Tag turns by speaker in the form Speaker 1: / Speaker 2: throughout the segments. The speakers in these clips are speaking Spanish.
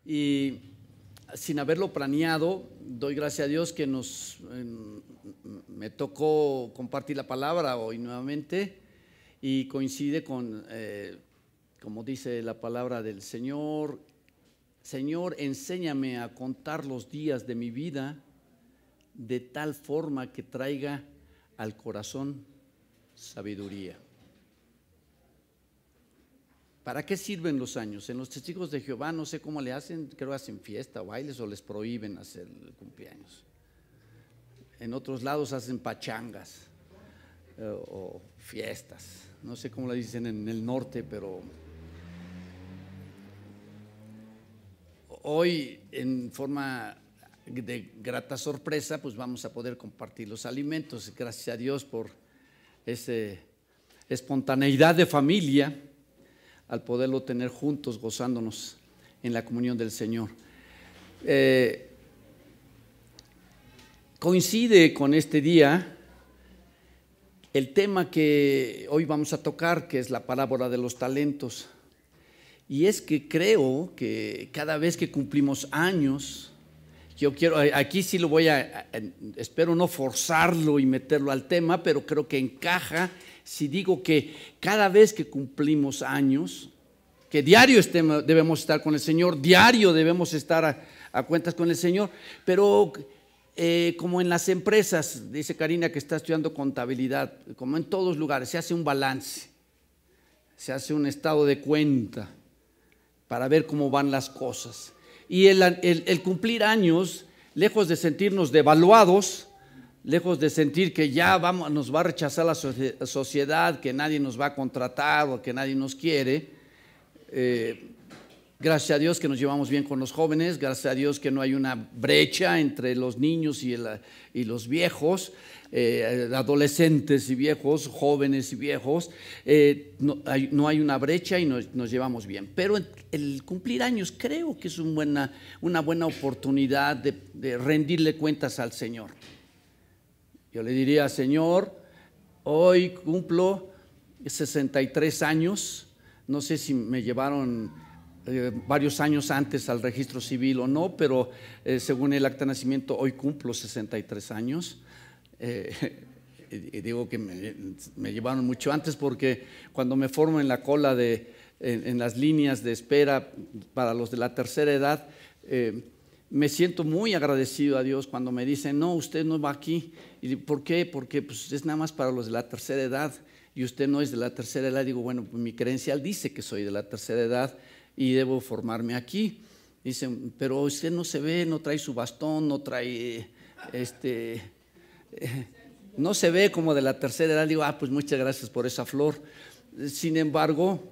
Speaker 1: y sin haberlo planeado, doy gracias a Dios que me tocó compartir la palabra hoy nuevamente y coincide con, como dice la palabra del Señor: Señor, enséñame a contar los días de mi vida de tal forma que traiga al corazón sabiduría. ¿Para qué sirven los años? En los Testigos de Jehová no sé cómo le hacen, creo que hacen fiesta o bailes o les prohíben hacer el cumpleaños. En otros lados hacen pachangas o fiestas, no sé cómo le dicen en el norte, pero hoy en forma de grata sorpresa pues vamos a poder compartir los alimentos. Gracias a Dios por esa espontaneidad de familia al poderlo tener juntos, gozándonos en la comunión del Señor. Coincide con este día el tema que hoy vamos a tocar, que es la parábola de los talentos. Y es que creo que cada vez que cumplimos años, yo quiero, aquí sí lo voy espero no forzarlo y meterlo al tema, pero creo que encaja si digo que cada vez que cumplimos años, que diario debemos estar con el Señor, diario debemos estar a cuentas con el Señor, pero como en las empresas, dice Karina que está estudiando contabilidad, como en todos lugares, se hace un balance, se hace un estado de cuenta para ver cómo van las cosas. Y el cumplir años, lejos de sentirnos devaluados, lejos de sentir que ya nos va a rechazar la sociedad, que nadie nos va a contratar o que nadie nos quiere, gracias a Dios que nos llevamos bien con los jóvenes, gracias a Dios que no hay una brecha entre los niños y los viejos, adolescentes y viejos, jóvenes y viejos, no hay una brecha y nos llevamos bien. Pero el cumplir años creo que es una buena oportunidad de rendirle cuentas al Señor. Yo le diría: Señor, hoy cumplo 63 años, no sé si me llevaron varios años antes al registro civil o no, pero según el acta de nacimiento hoy cumplo 63 años. Y digo que me llevaron mucho antes porque cuando me formo en la cola en las líneas de espera para los de la tercera edad, me siento muy agradecido a Dios cuando me dicen: no, usted no va aquí. Y digo: ¿por qué? Porque pues, es nada más para los de la tercera edad y usted no es de la tercera edad. Digo: bueno, pues mi credencial dice que soy de la tercera edad y debo formarme aquí. Dicen: pero usted no se ve, no trae su bastón, no trae no se ve como de la tercera edad. Digo: pues muchas gracias por esa flor. Sin embargo,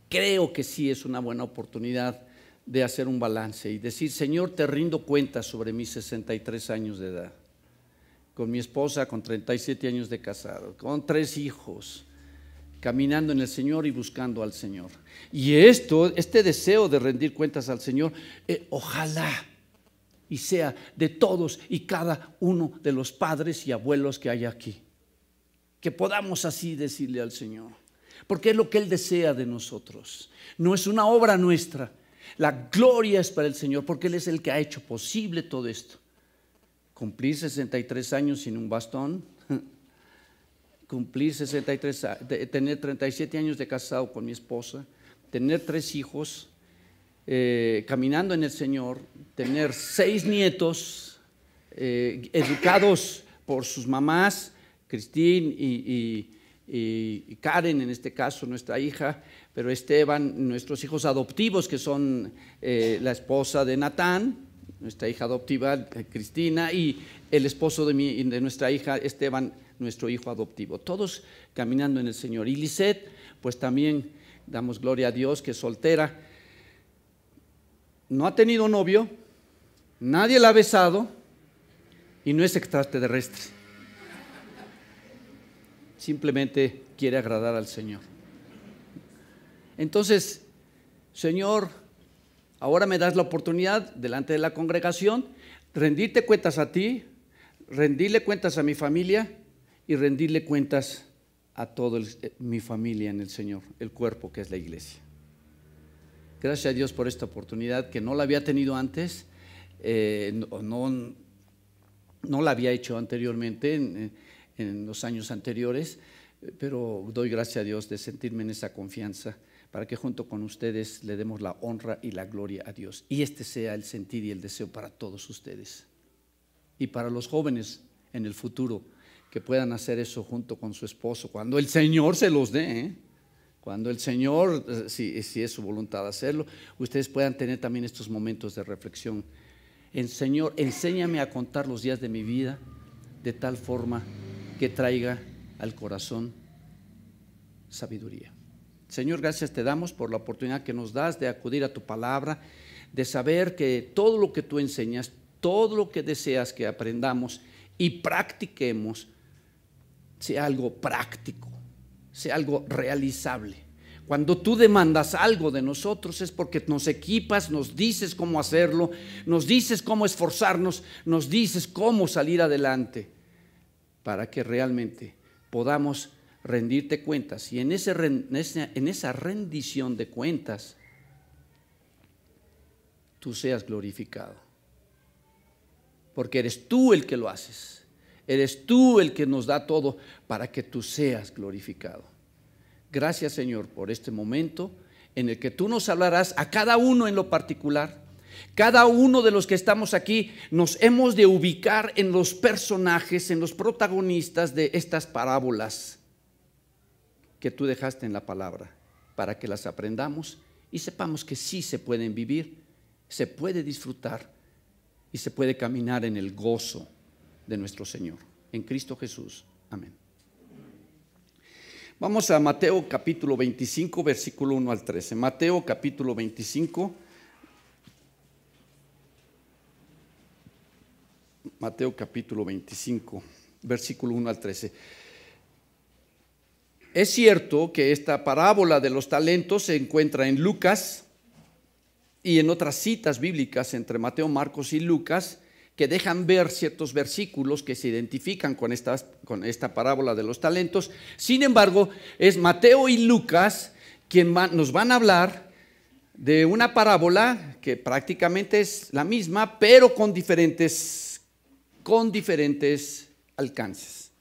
Speaker 1: creo que sí es una buena oportunidad de hacer un balance y decir: Señor, te rindo cuentas sobre mis 63 años de edad, con mi esposa, con 37 años de casado, con 3 hijos, caminando en el Señor y buscando al Señor. Y este deseo de rendir cuentas al Señor, ojalá y sea de todos y cada uno de los padres y abuelos que hay aquí, que podamos así decirle al Señor, porque es lo que Él desea de nosotros. No es una obra nuestra, la gloria es para el Señor, porque Él es el que ha hecho posible todo esto. Cumplir 63 años sin un bastón, cumplir 63, tener 37 años de casado con mi esposa, tener 3 hijos, caminando en el Señor, tener 6 nietos educados por sus mamás, Cristín y Karen, en este caso nuestra hija, pero Esteban, nuestros hijos adoptivos, que son la esposa de Natán, nuestra hija adoptiva Cristina, y el esposo de nuestra hija Esteban, nuestro hijo adoptivo, todos caminando en el Señor. Y Lisette, pues también damos gloria a Dios, que es soltera, no ha tenido novio, nadie la ha besado y no es extraterrestre, simplemente quiere agradar al Señor. Entonces, Señor, ahora me das la oportunidad delante de la congregación rendirte cuentas a ti, rendirle cuentas a mi familia y rendirle cuentas a toda mi familia en el Señor, el cuerpo que es la iglesia. Gracias a Dios por esta oportunidad que no la había tenido antes, no la había hecho anteriormente en los años anteriores, pero doy gracias a Dios de sentirme en esa confianza para que junto con ustedes le demos la honra y la gloria a Dios. Y este sea el sentir y el deseo para todos ustedes. Y para los jóvenes en el futuro, que puedan hacer eso junto con su esposo, cuando el Señor se los dé, cuando el Señor, si es su voluntad hacerlo, ustedes puedan tener también estos momentos de reflexión. Señor, enséñame a contar los días de mi vida de tal forma que traiga al corazón sabiduría. Señor, gracias te damos por la oportunidad que nos das de acudir a tu palabra, de saber que todo lo que tú enseñas, todo lo que deseas que aprendamos y practiquemos, sea algo práctico, sea algo realizable. Cuando tú demandas algo de nosotros es porque nos equipas, nos dices cómo hacerlo, nos dices cómo esforzarnos, nos dices cómo salir adelante para que realmente podamos rendirte cuentas y en esa rendición de cuentas tú seas glorificado, porque eres tú el que lo haces, eres tú el que nos da todo para que tú seas glorificado. Gracias, Señor, por este momento en el que tú nos hablarás a cada uno en lo particular. Cada uno de los que estamos aquí nos hemos de ubicar en los personajes, en los protagonistas de estas parábolas que tú dejaste en la palabra, para que las aprendamos y sepamos que sí se pueden vivir, se puede disfrutar y se puede caminar en el gozo de nuestro Señor. En Cristo Jesús. Amén. Vamos a Mateo capítulo 25, versículo 1 al 13. Mateo capítulo 25. Mateo capítulo 25, versículo 1 al 13. Es cierto que esta parábola de los talentos se encuentra en Lucas y en otras citas bíblicas entre Mateo, Marcos y Lucas que dejan ver ciertos versículos que se identifican con esta parábola de los talentos. Sin embargo, es Mateo y Lucas quienes nos van a hablar de una parábola que prácticamente es la misma, pero con diferentes alcances.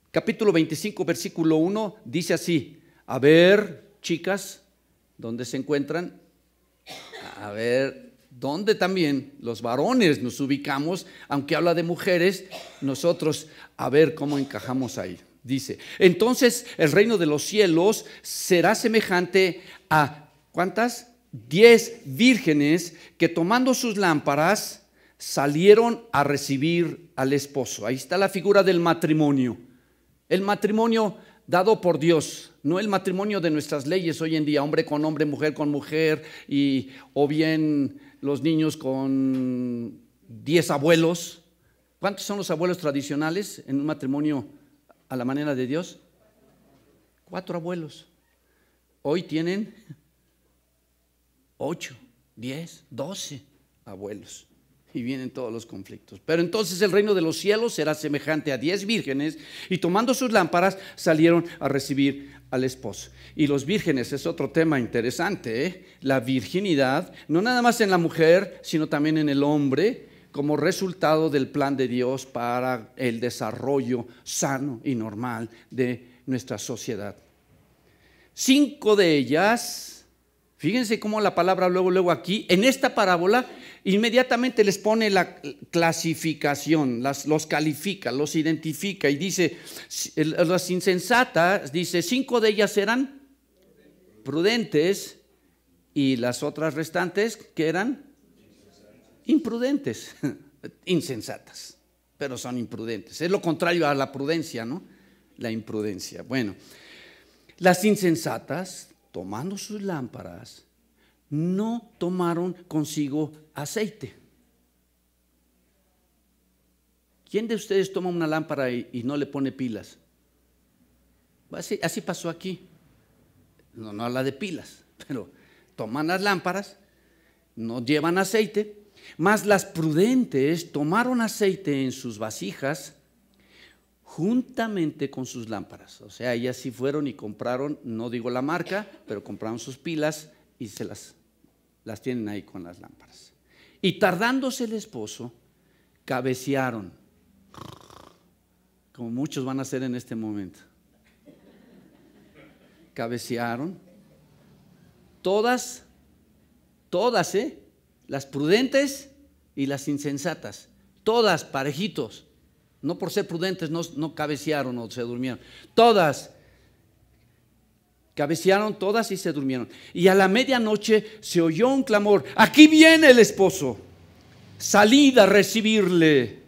Speaker 1: Capítulo 25, versículo 1 dice así: a ver, chicas, ¿dónde se encuentran? A ver, ¿dónde también los varones nos ubicamos? Aunque habla de mujeres, nosotros a ver cómo encajamos ahí. Dice, entonces el reino de los cielos será semejante a, ¿cuántas? 10 vírgenes que tomando sus lámparas salieron a recibir al esposo. Ahí está la figura del matrimonio. El matrimonio dado por Dios, no el matrimonio de nuestras leyes hoy en día, hombre con hombre, mujer con mujer, o bien los niños con 10 abuelos. ¿Cuántos son los abuelos tradicionales en un matrimonio a la manera de Dios? 4 abuelos. Hoy tienen 8, 10, 12 abuelos. Y vienen todos los conflictos. Pero entonces el reino de los cielos será semejante a 10 vírgenes y tomando sus lámparas salieron a recibir al esposo. Y los vírgenes es otro tema interesante, ¿eh? La virginidad, no nada más en la mujer, sino también en el hombre, como resultado del plan de Dios para el desarrollo sano y normal de nuestra sociedad. 5 de ellas, fíjense cómo la palabra luego aquí, en esta parábola, inmediatamente les pone la clasificación, los califica, los identifica y dice, las insensatas, dice, 5 de ellas eran prudentes y las otras restantes que eran imprudentes, insensatas, pero son imprudentes. Es lo contrario a la prudencia, ¿no? La imprudencia. Bueno, las insensatas, tomando sus lámparas, no tomaron consigo aceite. ¿Quién de ustedes toma una lámpara y no le pone pilas? Así pasó aquí. No habla de pilas, pero toman las lámparas, no llevan aceite, mas las prudentes tomaron aceite en sus vasijas juntamente con sus lámparas. O sea, ellas sí fueron y compraron, no digo la marca, pero compraron sus pilas y las tienen ahí con las lámparas. Y tardándose el esposo, cabecearon, como muchos van a hacer en este momento. Cabecearon, todas, las prudentes y las insensatas, todas parejitos. No por ser prudentes no cabecearon o se durmieron. Todas cabecearon, todas y se durmieron. Y a la medianoche se oyó un clamor: aquí viene el esposo, salid a recibirle.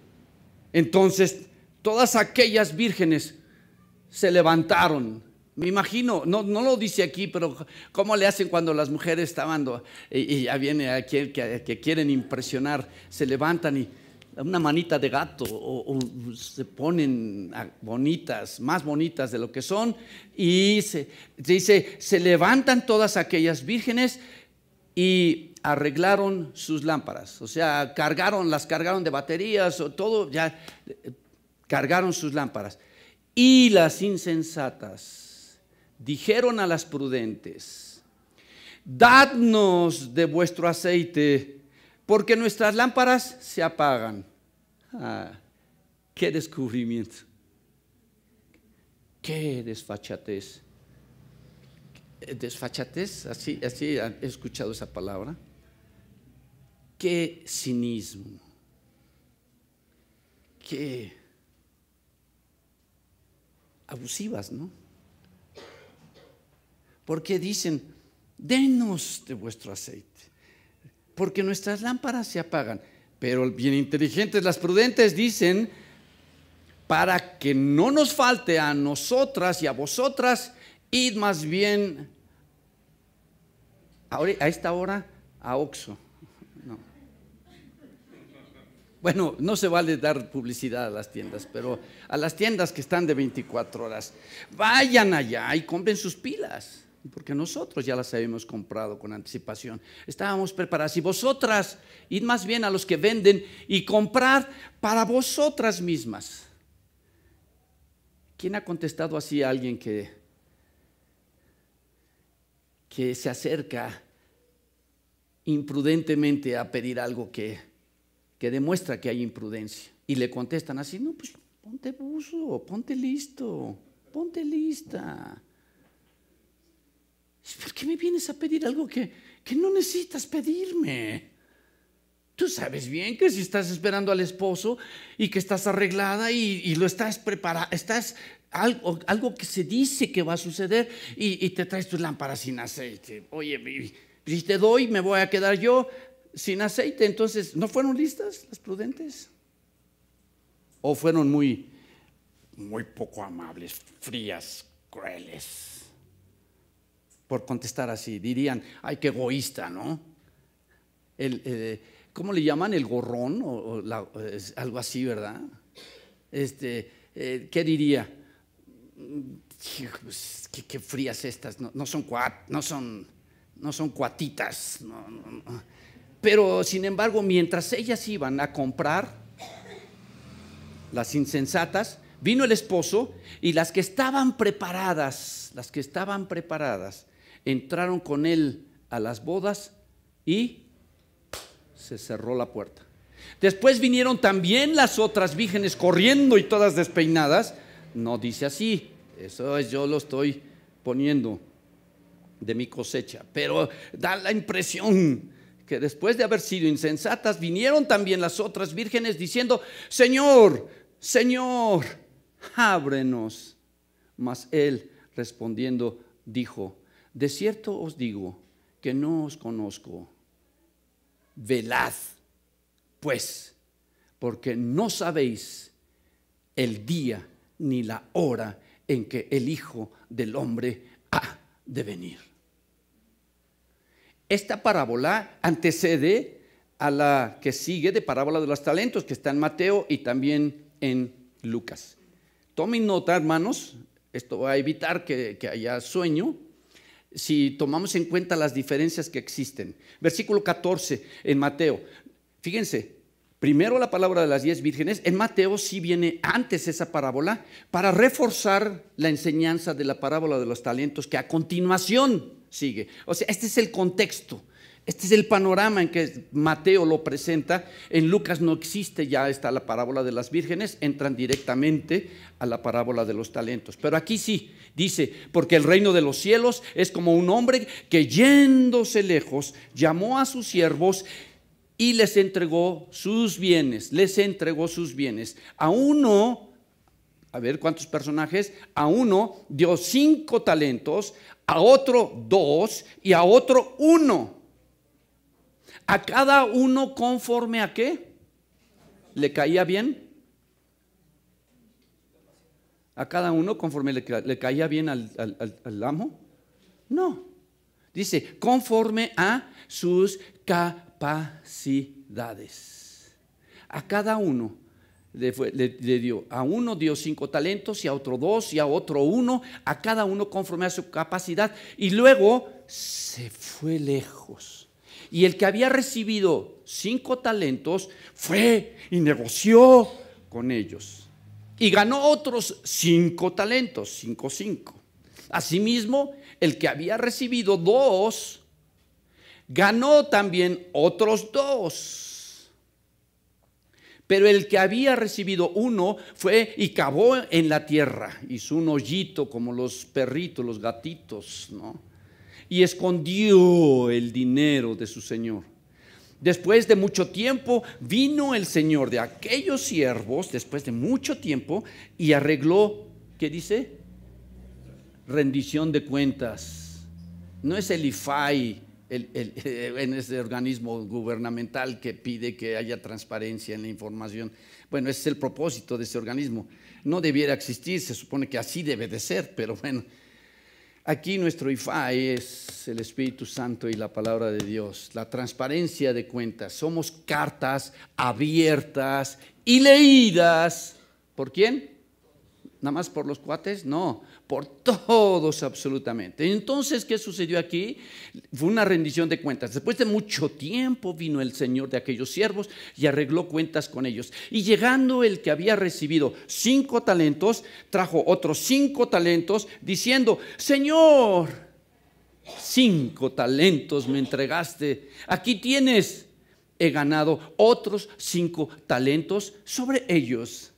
Speaker 1: Entonces todas aquellas vírgenes se levantaron. Me imagino, no lo dice aquí, pero ¿cómo le hacen cuando las mujeres estaban y ya viene aquel que quieren impresionar? Se levantan y una manita de gato o se ponen bonitas, más bonitas de lo que son, y se levantan todas aquellas vírgenes y arreglaron sus lámparas, o sea, las cargaron de baterías o todo, ya cargaron sus lámparas. Y las insensatas dijeron a las prudentes: dadnos de vuestro aceite, porque nuestras lámparas se apagan. ¡Qué descubrimiento! ¡Qué desfachatez! Desfachatez, así he escuchado esa palabra. ¡Qué cinismo! ¡Qué abusivas!, ¿no? Porque dicen: denos de vuestro aceite, porque nuestras lámparas se apagan. Pero bien inteligentes, las prudentes dicen: para que no nos falte a nosotras y a vosotras, id más bien a esta hora a Oxxo. No. Bueno, no se vale dar publicidad a las tiendas, pero a las tiendas que están de 24 horas, vayan allá y compren sus pilas, porque nosotros ya las habíamos comprado con anticipación, estábamos preparados. Y vosotras, id más bien a los que venden y comprad para vosotras mismas. ¿Quién ha contestado así a alguien que se acerca imprudentemente a pedir algo que demuestra que hay imprudencia? Y le contestan así: no, pues ponte buzo, ponte listo, ponte lista. ¿Por qué me vienes a pedir algo que no necesitas pedirme? Tú sabes bien que si estás esperando al esposo y que estás arreglada y lo estás preparando, estás algo que se dice que va a suceder, y te traes tus lámparas sin aceite. Oye, si te doy, me voy a quedar yo sin aceite. Entonces, ¿no fueron listas las prudentes? ¿O fueron muy poco amables, frías, crueles? Por contestar así, dirían: ay, qué egoísta, ¿no? ¿Cómo le llaman? El gorrón algo así, ¿verdad? ¿Qué diría? Qué frías estas, no son cuatitas, no. Pero sin embargo, mientras ellas iban a comprar, las insensatas, vino el esposo, y las que estaban preparadas, entraron con él a las bodas y se cerró la puerta. Después vinieron también las otras vírgenes corriendo y todas despeinadas. No dice así, eso yo lo estoy poniendo de mi cosecha, pero da la impresión que después de haber sido insensatas, vinieron también las otras vírgenes diciendo: Señor, Señor, ábrenos. Mas él respondiendo dijo: de cierto os digo que no os conozco. Velad, pues, porque no sabéis el día ni la hora en que el Hijo del Hombre ha de venir. Esta parábola antecede a la que sigue de parábola de los talentos, que está en Mateo y también en Lucas. Tomen nota, hermanos, esto va a evitar que haya sueño si tomamos en cuenta las diferencias que existen. Versículo 14 en Mateo. Fíjense, primero la palabra de las 10 vírgenes. En Mateo sí viene antes esa parábola para reforzar la enseñanza de la parábola de los talentos, que a continuación sigue. O sea, este es el contexto. Este es el panorama en que Mateo lo presenta. En Lucas no existe, ya está la parábola de las vírgenes, entran directamente a la parábola de los talentos. Pero aquí sí, dice, porque el reino de los cielos es como un hombre que yéndose lejos, llamó a sus siervos y les entregó sus bienes, A uno, a ver cuántos personajes, a uno dio 5 talentos, a otro 2 y a otro 1. A cada uno conforme a qué le caía bien. A cada uno conforme le caía bien al amo. No, dice conforme a sus capacidades. A cada uno le dio. A uno dio 5 talentos y a otro 2 y a otro 1. A cada uno conforme a su capacidad. Y luego se fue lejos. Y el que había recibido 5 talentos fue y negoció con ellos. Y ganó otros 5 talentos, 5. Asimismo, el que había recibido 2, ganó también otros 2. Pero el que había recibido 1 fue y cavó en la tierra. Hizo un hoyito como los perritos, los gatitos, ¿no? Y escondió el dinero de su señor. Después de mucho tiempo vino el señor de aquellos siervos, después de mucho tiempo, y arregló, ¿qué dice? Rendición de cuentas. No es el IFAI, en ese organismo gubernamental que pide que haya transparencia en la información. Bueno, ese es el propósito de ese organismo. No debiera existir, se supone que así debe de ser, pero bueno. Aquí nuestro IFAI es el Espíritu Santo y la palabra de Dios, la transparencia de cuentas. Somos cartas abiertas y leídas. ¿Por quién? ¿Nada más por los cuates? No, por todos absolutamente. Entonces, ¿qué sucedió aquí? Fue una rendición de cuentas. Después de mucho tiempo vino el señor de aquellos siervos y arregló cuentas con ellos. Y llegando el que había recibido 5 talentos, trajo otros 5 talentos, diciendo, Señor, 5 talentos me entregaste. Aquí tienes, he ganado otros 5 talentos sobre ellos.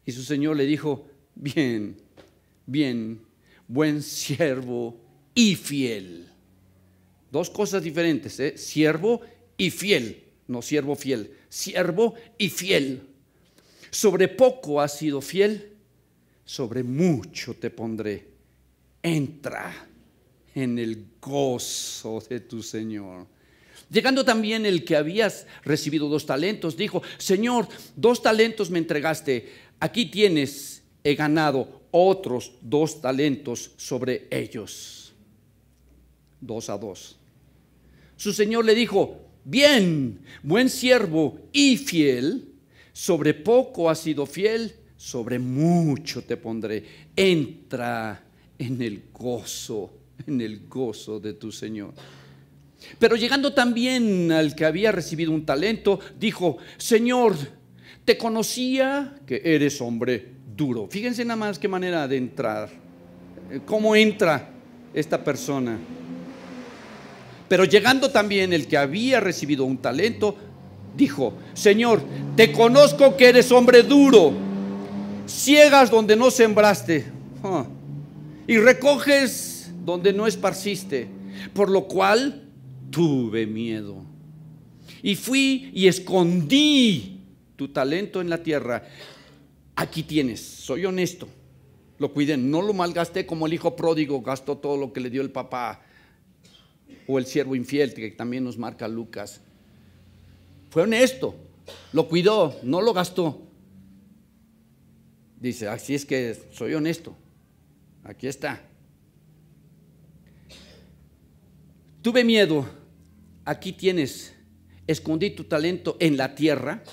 Speaker 1: Y su señor le dijo, bien, buen siervo y fiel. 2 cosas diferentes, siervo y fiel, no siervo fiel, siervo y fiel. Sobre poco has sido fiel, sobre mucho te pondré. Entra en el gozo de tu Señor. Llegando también el que habías recibido 2 talentos, dijo, Señor, 2 talentos me entregaste, aquí tienes, he ganado otros 2 talentos sobre ellos. 2 a 2. Su señor le dijo, bien, buen siervo y fiel, sobre poco has sido fiel, sobre mucho te pondré. Entra en el gozo de tu Señor. Pero llegando también al que había recibido un talento, dijo, Señor, te conocía que eres hombre duro. Fíjense nada más qué manera de entrar, cómo entra esta persona. Pero llegando también el que había recibido un talento, dijo, Señor, te conozco que eres hombre duro, ciegas donde no sembraste, y recoges donde no esparciste, por lo cual tuve miedo. Y fui y escondí tu talento en la tierra. Aquí tienes, soy honesto, lo cuidé, no lo malgasté como el hijo pródigo gastó todo lo que le dio el papá, o el siervo infiel que también nos marca Lucas. Fue honesto, lo cuidó, no lo gastó. Dice, así es que soy honesto, aquí está. Tuve miedo, aquí tienes, escondí tu talento en la tierra,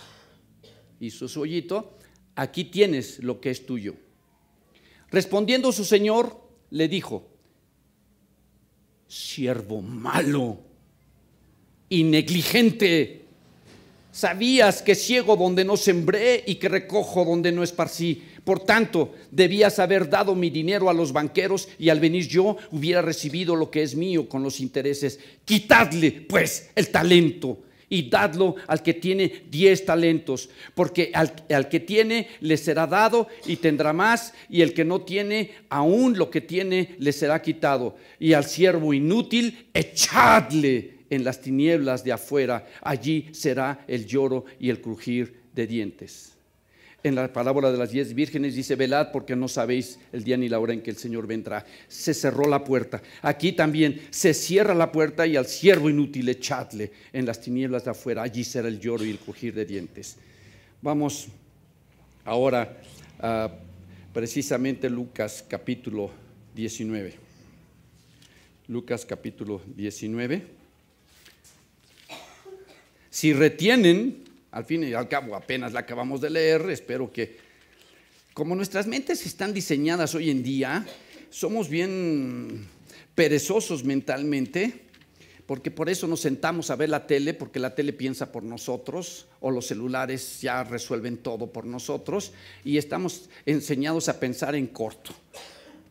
Speaker 1: hizo su hoyito, aquí tienes lo que es tuyo. Respondiendo su señor, le dijo, siervo malo y negligente, Sabías que ciego donde no sembré y que recojo donde no esparcí. Por tanto, debías haber dado mi dinero a los banqueros y al venir yo hubiera recibido lo que es mío con los intereses. Quitadle, pues, el talento y dadlo al que tiene 10 talentos, porque al que tiene le será dado y tendrá más, y el que no tiene, aún lo que tiene le será quitado. Y al siervo inútil, echadle en las tinieblas de afuera, allí será el lloro y el crujir de dientes. En la parábola de las 10 vírgenes dice: velad porque no sabéis el día ni la hora en que el Señor vendrá. Se cerró la puerta. Aquí también se cierra la puerta y al siervo inútil echadle en las tinieblas de afuera, allí será el lloro y el crujir de dientes. Vamos ahora a precisamente Lucas capítulo 19. Lucas capítulo 19. Si retienen, al fin y al cabo apenas la acabamos de leer, espero que, como nuestras mentes están diseñadas hoy en día, somos bien perezosos mentalmente, porque por eso nos sentamos a ver la tele, porque la tele piensa por nosotros, o los celulares ya resuelven todo por nosotros, y estamos enseñados a pensar en corto.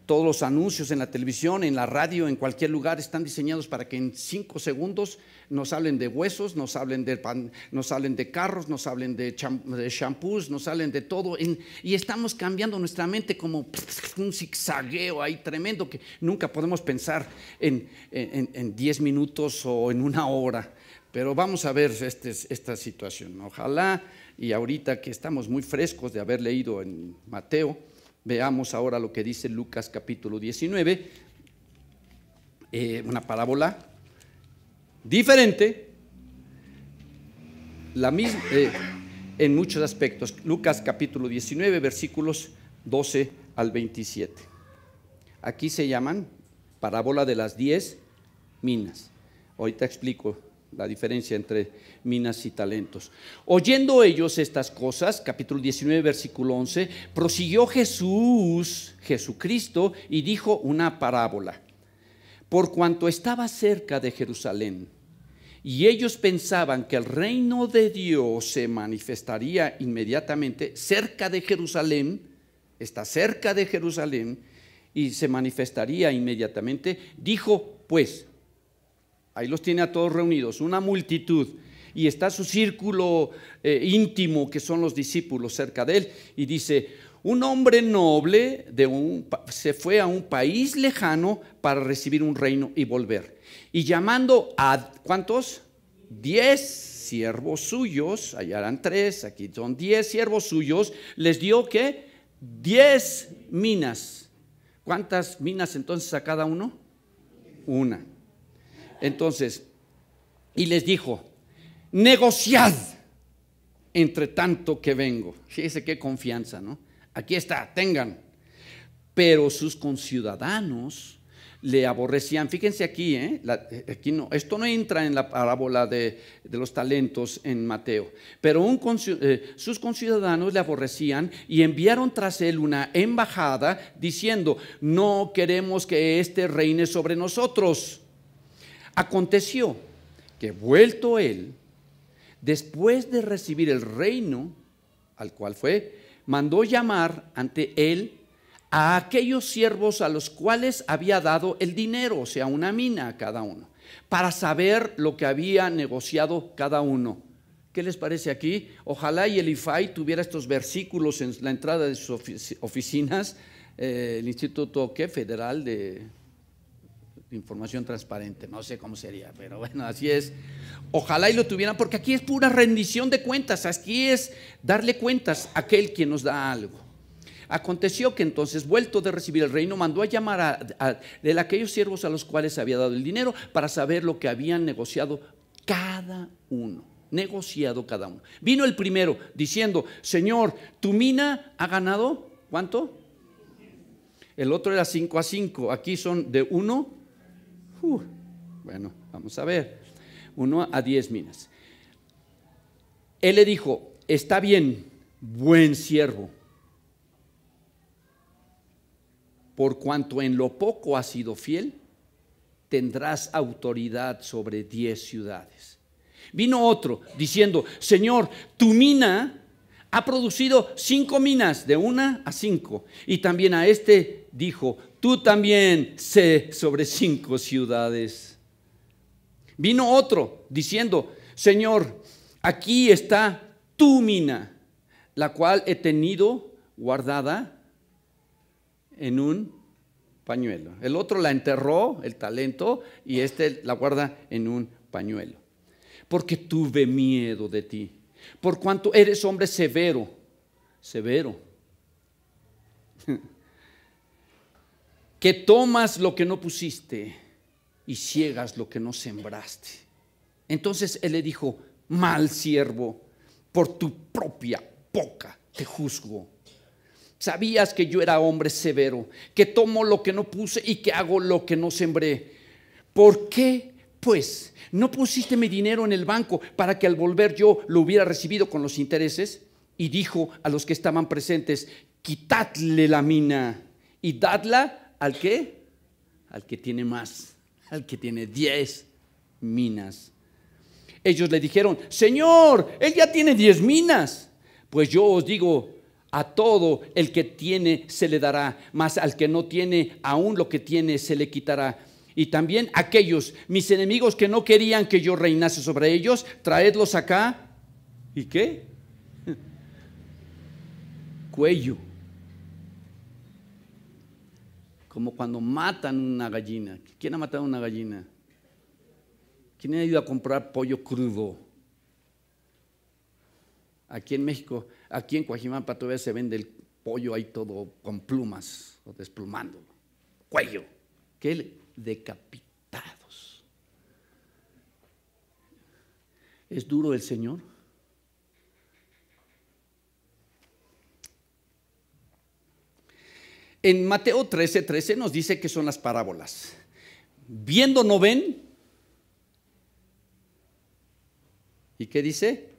Speaker 1: Todos los anuncios en la televisión, en la radio, en cualquier lugar están diseñados para que en 5 segundos nos hablen de huesos, nos hablen de carros, nos hablen de shampoos, nos hablen de todo. Y estamos cambiando nuestra mente como un zigzagueo ahí tremendo que nunca podemos pensar en 10 minutos o en 1 hora. Pero vamos a ver esta situación. Ojalá, y ahorita que estamos muy frescos de haber leído en Mateo, veamos ahora lo que dice Lucas capítulo 19, una parábola diferente, la misma, en muchos aspectos. Lucas capítulo 19, versículos 12 al 27. Aquí se llaman parábola de las 10 minas. Ahorita explico la diferencia entre minas y talentos. Oyendo ellos estas cosas, capítulo 19, versículo 11, prosiguió Jesucristo, y dijo una parábola. Por cuanto estaba cerca de Jerusalén, y ellos pensaban que el reino de Dios se manifestaría inmediatamente cerca de Jerusalén, está cerca de Jerusalén, y se manifestaría inmediatamente, dijo pues, ahí los tiene a todos reunidos, una multitud, y está su círculo íntimo, que son los discípulos cerca de él, y dice: un hombre noble se fue a un país lejano para recibir un reino y volver. Y llamando a, ¿cuántos? 10 siervos suyos, allá eran 3, aquí son 10 siervos suyos, les dio ¿qué? 10 minas. ¿Cuántas minas entonces a cada uno? 1. Entonces, y les dijo: negociad entre tanto que vengo. Fíjese qué confianza, ¿no? Aquí está, tengan. Pero sus conciudadanos le aborrecían. Fíjense aquí, aquí no, esto no entra en la parábola de los talentos en Mateo. Pero sus conciudadanos le aborrecían y enviaron tras él una embajada diciendo: no queremos que éste reine sobre nosotros. Aconteció que, vuelto él, después de recibir el reino al cual fue, mandó llamar ante él a aquellos siervos a los cuales había dado el dinero, o sea, una mina a cada uno, para saber lo que había negociado cada uno. ¿Qué les parece aquí? Ojalá y el IFAI tuviera estos versículos en la entrada de sus oficinas, el Instituto Federal de Información Transparente, no sé cómo sería, pero bueno, así es. Ojalá y lo tuvieran, porque aquí es pura rendición de cuentas, aquí es darle cuentas a aquel quien nos da algo. Aconteció que entonces, vuelto de recibir el reino, mandó a llamar de aquellos siervos a los cuales había dado el dinero, para saber lo que habían negociado cada uno. Vino el primero diciendo: Señor, tu mina ha ganado, ¿cuánto? El otro era 5-5, aquí son de 1. Bueno, vamos a ver, 1 a 10 minas. Él le dijo: está bien, buen siervo, por cuanto en lo poco has sido fiel, tendrás autoridad sobre 10 ciudades. Vino otro diciendo, Señor, tu mina ha producido 5 minas, de 1 a 5. Y también a este dijo, tú también sé sobre 5 ciudades. Vino otro diciendo, Señor, aquí está tu mina, la cual he tenido guardada en un pañuelo. El otro la enterró, el talento, y este la guarda en un pañuelo. Porque tuve miedo de ti, por cuanto eres hombre severo, que tomas lo que no pusiste y ciegas lo que no sembraste. Entonces él le dijo, mal siervo, por tu propia boca te juzgo. Sabías que yo era hombre severo, que tomo lo que no puse y que hago lo que no sembré. ¿Por qué, pues, no pusiste mi dinero en el banco para que al volver yo lo hubiera recibido con los intereses? Y dijo a los que estaban presentes, quitadle la mina y dadla ¿al qué? Al que tiene más, al que tiene 10 minas. Ellos le dijeron, Señor, él ya tiene 10 minas. Pues yo os digo, a todo el que tiene se le dará, mas al que no tiene, aún lo que tiene se le quitará. Y también aquellos, mis enemigos que no querían que yo reinase sobre ellos, traedlos acá. ¿Y qué? Cuello. Como cuando matan una gallina. ¿Quién ha matado una gallina? ¿Quién ha ido a comprar pollo crudo? Aquí en México, aquí en Coajimalpa todavía se vende el pollo ahí todo con plumas o desplumándolo. Cuello. ¿Qué? Decapitados. ¿Es duro el Señor? En Mateo 13:13 nos dice que son las parábolas. Viendo no ven. ¿Y qué dice?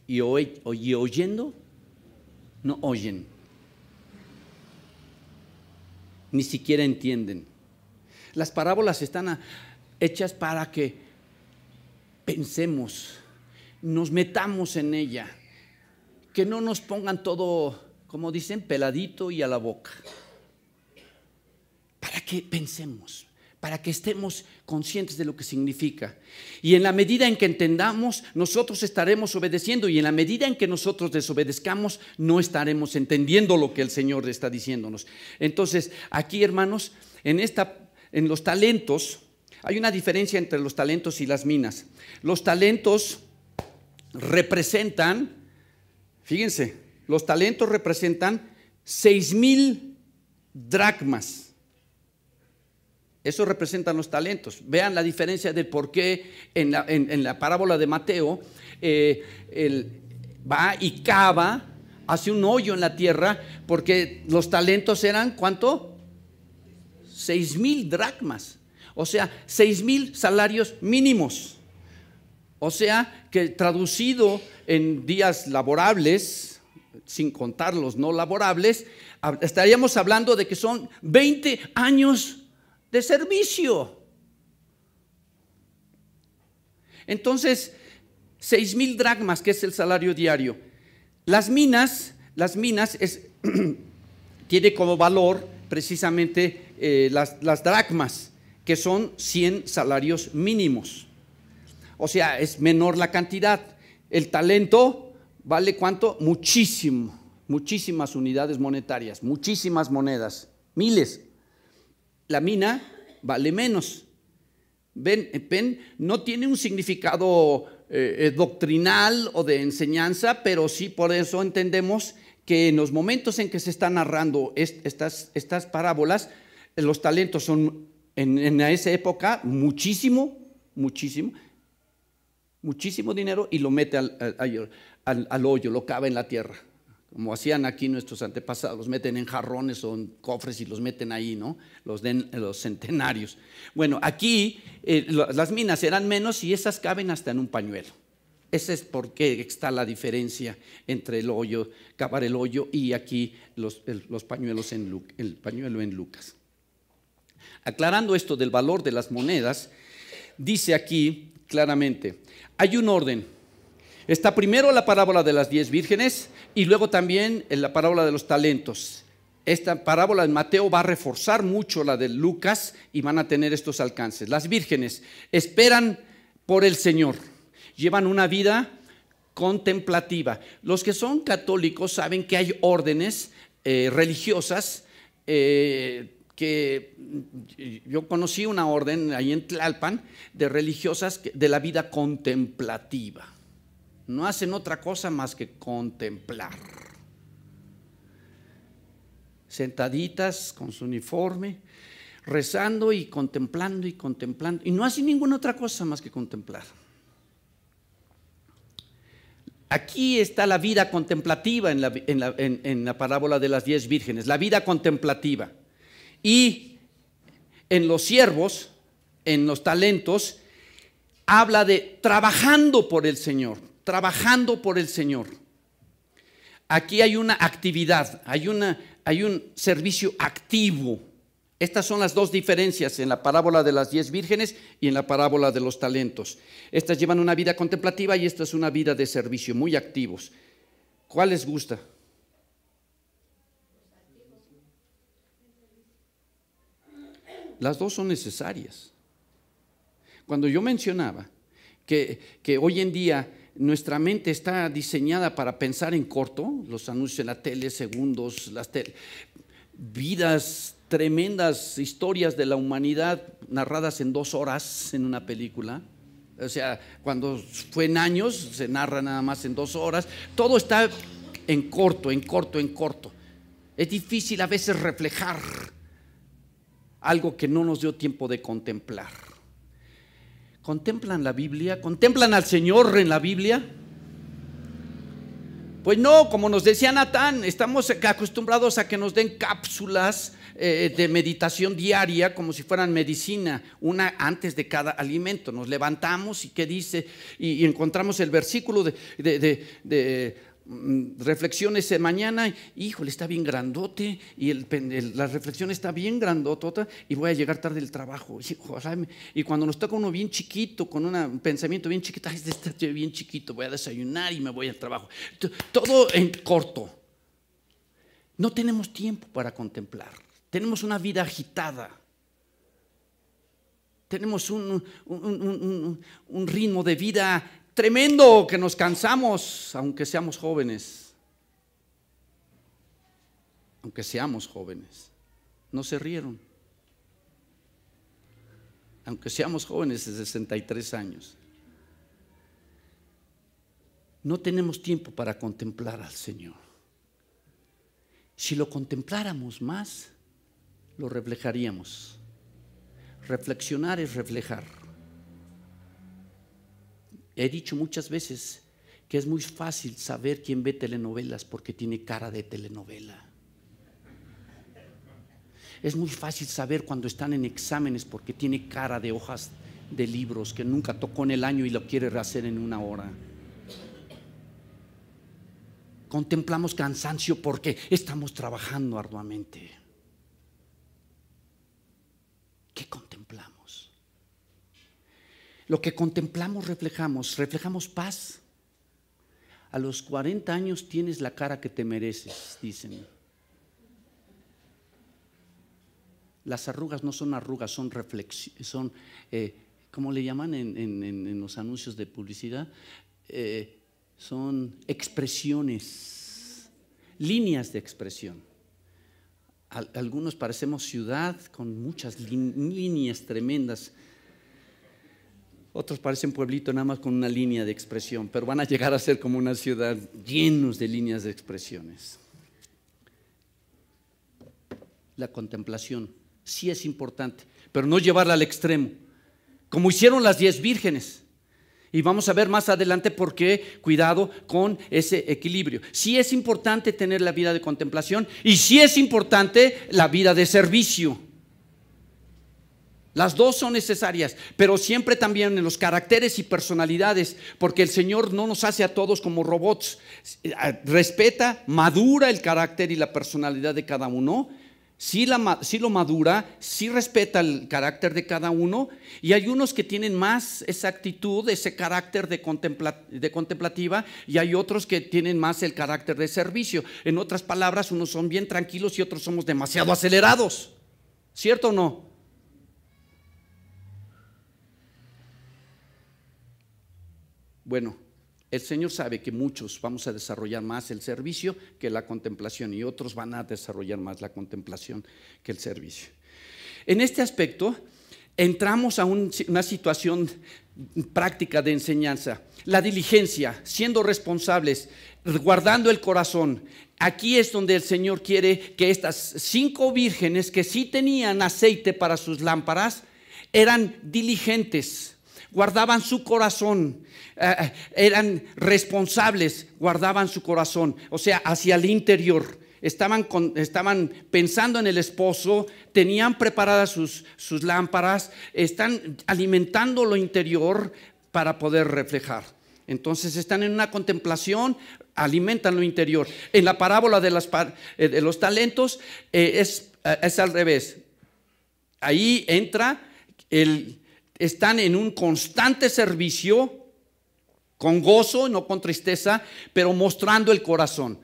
Speaker 1: Y oyendo no oyen. Ni siquiera entienden. Las parábolas están hechas para que pensemos, nos metamos en ella, que no nos pongan todo, como dicen, peladito y a la boca. Para que pensemos, para que estemos conscientes de lo que significa. Y en la medida en que entendamos, nosotros estaremos obedeciendo, y en la medida en que nosotros desobedezcamos, no estaremos entendiendo lo que el Señor está diciéndonos. Entonces, aquí, hermanos, en los talentos, hay una diferencia entre los talentos y las minas. Los talentos representan, fíjense, los talentos representan 6,000 dracmas. Eso representan los talentos. Vean la diferencia del por qué en la parábola de Mateo, él va y cava, hace un hoyo en la tierra, porque los talentos eran, ¿cuánto? 6,000 dracmas. O sea, 6,000 salarios mínimos. O sea, que traducido en días laborables, sin contar los no laborables, estaríamos hablando de que son 20 años de servicio. Entonces, 6,000 dracmas, que es el salario diario. Las minas tiene como valor precisamente las dracmas, que son 100 salarios mínimos. O sea, es menor la cantidad. El talento vale ¿cuánto? Muchísimo, muchísimas unidades monetarias, muchísimas monedas, miles. La mina vale menos. Ven, no tiene un significado doctrinal o de enseñanza, pero sí por eso entendemos que en los momentos en que se están narrando estas parábolas, los talentos son en esa época muchísimo dinero, y lo mete al hoyo, lo cava en la tierra, como hacían aquí nuestros antepasados, los meten en jarrones o en cofres y los meten ahí, ¿no? Los centenarios. Bueno, aquí las minas eran menos y esas caben hasta en un pañuelo. Ese es por qué está la diferencia entre el hoyo, cavar el hoyo, y aquí los pañuelos el pañuelo en Lucas. Aclarando esto del valor de las monedas, dice aquí claramente. Hay un orden. Está primero la parábola de las 10 vírgenes y luego también la parábola de los talentos. Esta parábola en Mateo va a reforzar mucho la de Lucas y van a tener estos alcances. Las vírgenes esperan por el Señor, llevan una vida contemplativa. Los que son católicos saben que hay órdenes religiosas que yo conocí una orden ahí en Tlalpan de religiosas de la vida contemplativa. No hacen otra cosa más que contemplar. Sentaditas con su uniforme, rezando y contemplando y contemplando. Y no hacen ninguna otra cosa más que contemplar. Aquí está la vida contemplativa en la parábola de las 10 vírgenes, la vida contemplativa. Y en los siervos, en los talentos, habla de trabajando por el Señor, trabajando por el Señor. Aquí hay una actividad, hay un servicio activo. Estas son las dos diferencias en la parábola de las 10 vírgenes y en la parábola de los talentos. Estas llevan una vida contemplativa y esta es una vida de servicio, muy activos. ¿Cuál les gusta? Las dos son necesarias. Cuando yo mencionaba que hoy en día nuestra mente está diseñada para pensar en corto, los anuncios en la tele, segundos, vidas tremendas, historias de la humanidad narradas en 2 horas en una película. O sea, cuando fue en años, se narra nada más en 2 horas. Todo está en corto, en corto, en corto. Es difícil a veces reflejar algo que no nos dio tiempo de contemplar. ¿Contemplan la Biblia? ¿Contemplan al Señor en la Biblia? Pues no, como nos decía Natán, estamos acostumbrados a que nos den cápsulas de meditación diaria como si fueran medicina, una antes de cada alimento. Nos levantamos y ¿qué dice? Y encontramos el versículo de reflexiones de mañana. Híjole, está bien grandote y la reflexión está bien grandotota y voy a llegar tarde del trabajo. Y cuando nos toca uno bien chiquito, con un pensamiento bien chiquito, ay, este bien chiquito, voy a desayunar y me voy al trabajo. Todo en corto. No tenemos tiempo para contemplar. Tenemos una vida agitada. Tenemos un ritmo de vida tremendo que nos cansamos, aunque seamos jóvenes. Aunque seamos jóvenes. No se rieron. Aunque seamos jóvenes de 63 años. No tenemos tiempo para contemplar al Señor. Si lo contempláramos más, lo reflejaríamos. Reflexionar es reflejar. He dicho muchas veces que es muy fácil saber quién ve telenovelas porque tiene cara de telenovela. Es muy fácil saber cuando están en exámenes porque tiene cara de hojas de libros que nunca tocó en el año y lo quiere rehacer en 1 hora. Contemplamos cansancio porque estamos trabajando arduamente. ¿Qué contemplamos? Lo que contemplamos reflejamos paz. A los 40 años tienes la cara que te mereces, dicen. Las arrugas no son arrugas, son reflexiones, son, ¿cómo le llaman en los anuncios de publicidad? Son expresiones, líneas de expresión. Algunos parecemos ciudad con muchas líneas tremendas. Otros parecen pueblito nada más con una línea de expresión, pero van a llegar a ser como una ciudad llenos de líneas de expresiones. La contemplación sí es importante, pero no llevarla al extremo, como hicieron las 10 vírgenes. Y vamos a ver más adelante por qué, cuidado con ese equilibrio. Sí es importante tener la vida de contemplación y sí es importante la vida de servicio. Las dos son necesarias, pero siempre también en los caracteres y personalidades, porque el Señor no nos hace a todos como robots. Respeta, madura el carácter y la personalidad de cada uno, sí lo madura, sí respeta el carácter de cada uno, y hay unos que tienen más esa actitud, ese carácter de contemplativa, y hay otros que tienen más el carácter de servicio. En otras palabras, unos son bien tranquilos y otros somos demasiado acelerados. ¿Cierto o no? Bueno, el Señor sabe que muchos vamos a desarrollar más el servicio que la contemplación, y otros van a desarrollar más la contemplación que el servicio. En este aspecto entramos a una situación práctica de enseñanza. La diligencia, siendo responsables, guardando el corazón. Aquí es donde el Señor quiere que estas 5 vírgenes que sí tenían aceite para sus lámparas eran diligentes, guardaban su corazón, eran responsables, guardaban su corazón, o sea, hacia el interior. Estaban pensando en el esposo, tenían preparadas sus lámparas, están alimentando lo interior para poder reflejar. Entonces están en una contemplación, alimentan lo interior. En la parábola de los talentos es al revés. Ahí entra, están en un constante servicio, con gozo, no con tristeza, pero mostrando el corazón.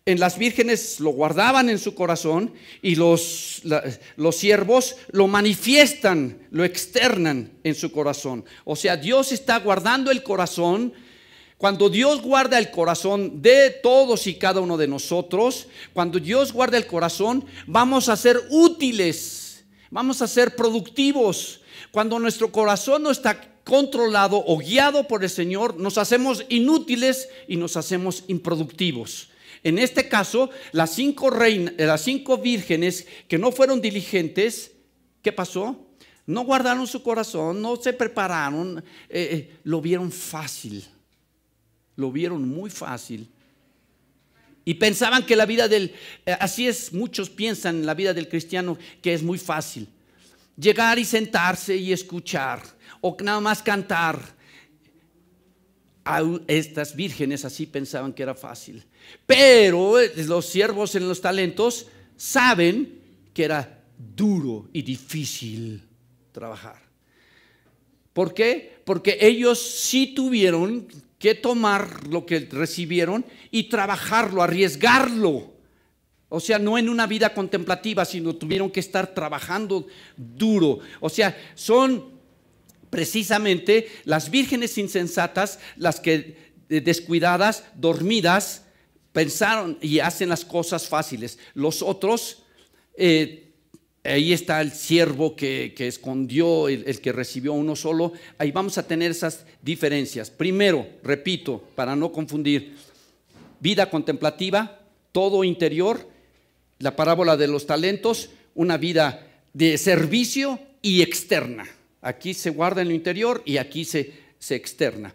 Speaker 1: En las vírgenes lo guardaban en su corazón, y los siervos lo manifiestan, lo externan en su corazón. O sea, Dios está guardando el corazón. Cuando Dios guarda el corazón de todos y cada uno de nosotros, cuando Dios guarda el corazón, vamos a ser útiles, vamos a ser productivos. Cuando nuestro corazón no está controlado o guiado por el Señor, nos hacemos inútiles y nos hacemos improductivos. En este caso, las 5 vírgenes que no fueron diligentes, ¿qué pasó? No guardaron su corazón, no se prepararon, lo vieron fácil, lo vieron muy fácil. Y pensaban que la vida así es, muchos piensan en la vida del cristiano que es muy fácil. Llegar y sentarse y escuchar, o nada más cantar. Estas vírgenes así pensaban que era fácil. Pero los siervos en los talentos saben que era duro y difícil trabajar. ¿Por qué? Porque ellos sí tuvieron que tomar lo que recibieron y trabajarlo, arriesgarlo. O sea, no en una vida contemplativa, sino tuvieron que estar trabajando duro. O sea, son precisamente las vírgenes insensatas, las que descuidadas, dormidas, pensaron y hacen las cosas fáciles. Los otros, ahí está el siervo que escondió, el que recibió uno solo. Ahí vamos a tener esas diferencias. Primero, repito, para no confundir, vida contemplativa, todo interior. La parábola de los talentos, una vida de servicio y externa. Aquí se guarda en lo interior y aquí se externa.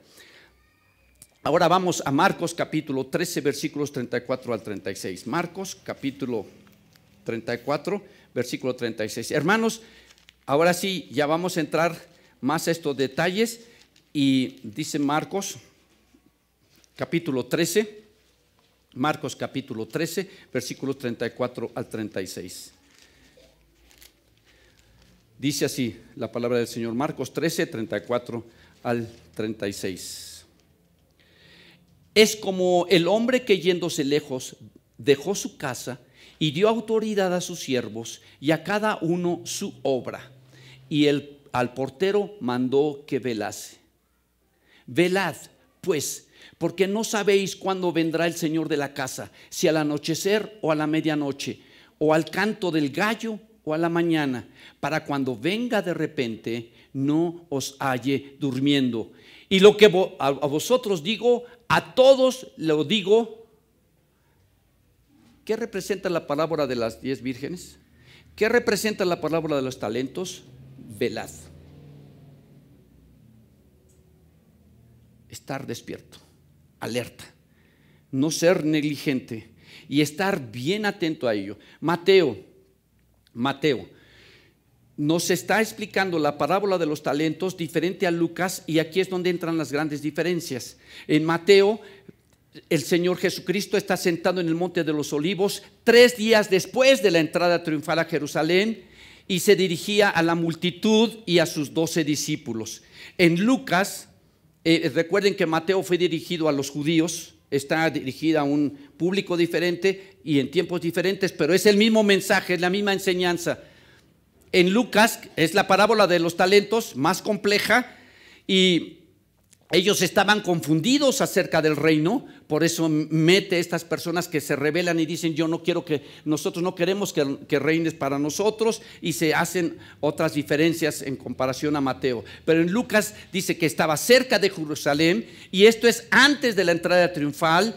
Speaker 1: Ahora vamos a Marcos capítulo 13, versículos 34 al 36. Marcos capítulo 34, versículo 36. Hermanos, ahora sí, ya vamos a entrar más a estos detalles. Y dice Marcos capítulo 13. Marcos capítulo 13, versículos 34 al 36. Dice así la palabra del Señor, Marcos 13, 34 al 36. Es como el hombre que yéndose lejos dejó su casa y dio autoridad a sus siervos y a cada uno su obra. Y al portero mandó que velase. Velad, pues, porque no sabéis cuándo vendrá el Señor de la casa, si al anochecer o a la medianoche, o al canto del gallo o a la mañana, para cuando venga de repente no os halle durmiendo. Y lo que a vosotros digo, a todos lo digo. ¿Qué representa la parábola de las 10 vírgenes? ¿Qué representa la parábola de los talentos? Velad. Estar despierto, alerta, no ser negligente y estar bien atento a ello. Mateo nos está explicando la parábola de los talentos diferente a Lucas, y aquí es donde entran las grandes diferencias. En Mateo el Señor Jesucristo está sentado en el Monte de los Olivos 3 días después de la entrada triunfal a Jerusalén y se dirigía a la multitud y a sus 12 discípulos. En Lucas, recuerden que Mateo fue dirigido a los judíos, está dirigida a un público diferente y en tiempos diferentes, pero es el mismo mensaje, es la misma enseñanza. En Lucas es la parábola de los talentos, más compleja, y ellos estaban confundidos acerca del reino, por eso mete a estas personas que se rebelan y dicen: yo no quiero que, nosotros no queremos que reines para nosotros, y se hacen otras diferencias en comparación a Mateo. Pero en Lucas dice que estaba cerca de Jerusalén, y esto es antes de la entrada triunfal,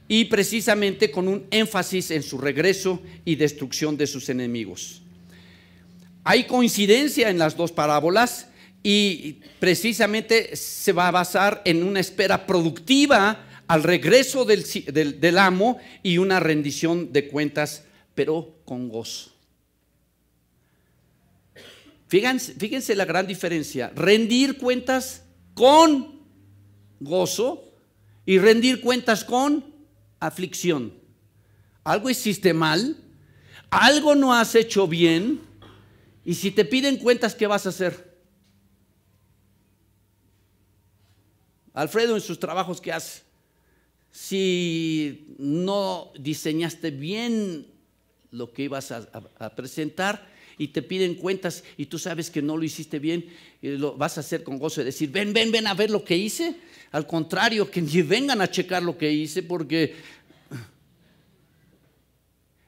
Speaker 1: y precisamente con un énfasis en su regreso y destrucción de sus enemigos. Hay coincidencia en las dos parábolas, y precisamente se va a basar en una espera productiva al regreso del amo y una rendición de cuentas, pero con gozo. Fíjense la gran diferencia: rendir cuentas con gozo y rendir cuentas con aflicción. Algo hiciste mal, algo no has hecho bien, y si te piden cuentas, ¿qué vas a hacer? Alfredo, en sus trabajos, ¿qué hace? Si no diseñaste bien lo que ibas a presentar y te piden cuentas y tú sabes que no lo hiciste bien, lo vas a hacer con gozo y decir: ven a ver lo que hice. Al contrario, que ni vengan a checar lo que hice, porque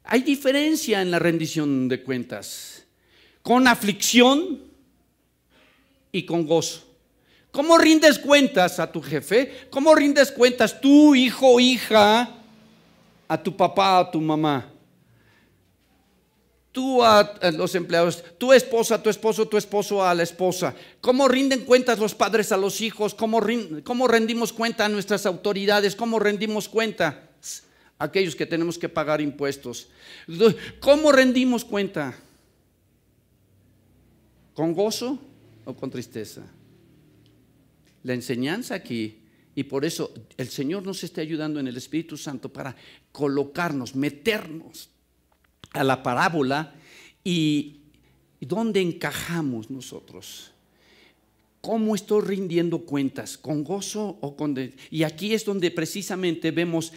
Speaker 1: hay diferencia en la rendición de cuentas, con aflicción y con gozo. ¿Cómo rindes cuentas a tu jefe? ¿Cómo rindes cuentas tú, hijo o hija, a tu papá, a tu mamá? Tú a los empleados, tu esposa, tu esposo a la esposa. ¿Cómo rinden cuentas los padres a los hijos? ¿Cómo rendimos cuenta a nuestras autoridades? ¿Cómo rendimos cuenta a aquellos que tenemos que pagar impuestos? ¿Cómo rendimos cuenta? ¿Con gozo o con tristeza? La enseñanza aquí, y por eso el Señor nos está ayudando en el Espíritu Santo para colocarnos, meternos a la parábola y dónde encajamos nosotros. ¿Cómo estoy rindiendo cuentas? ¿Con gozo o con...? Y aquí es donde precisamente vemos: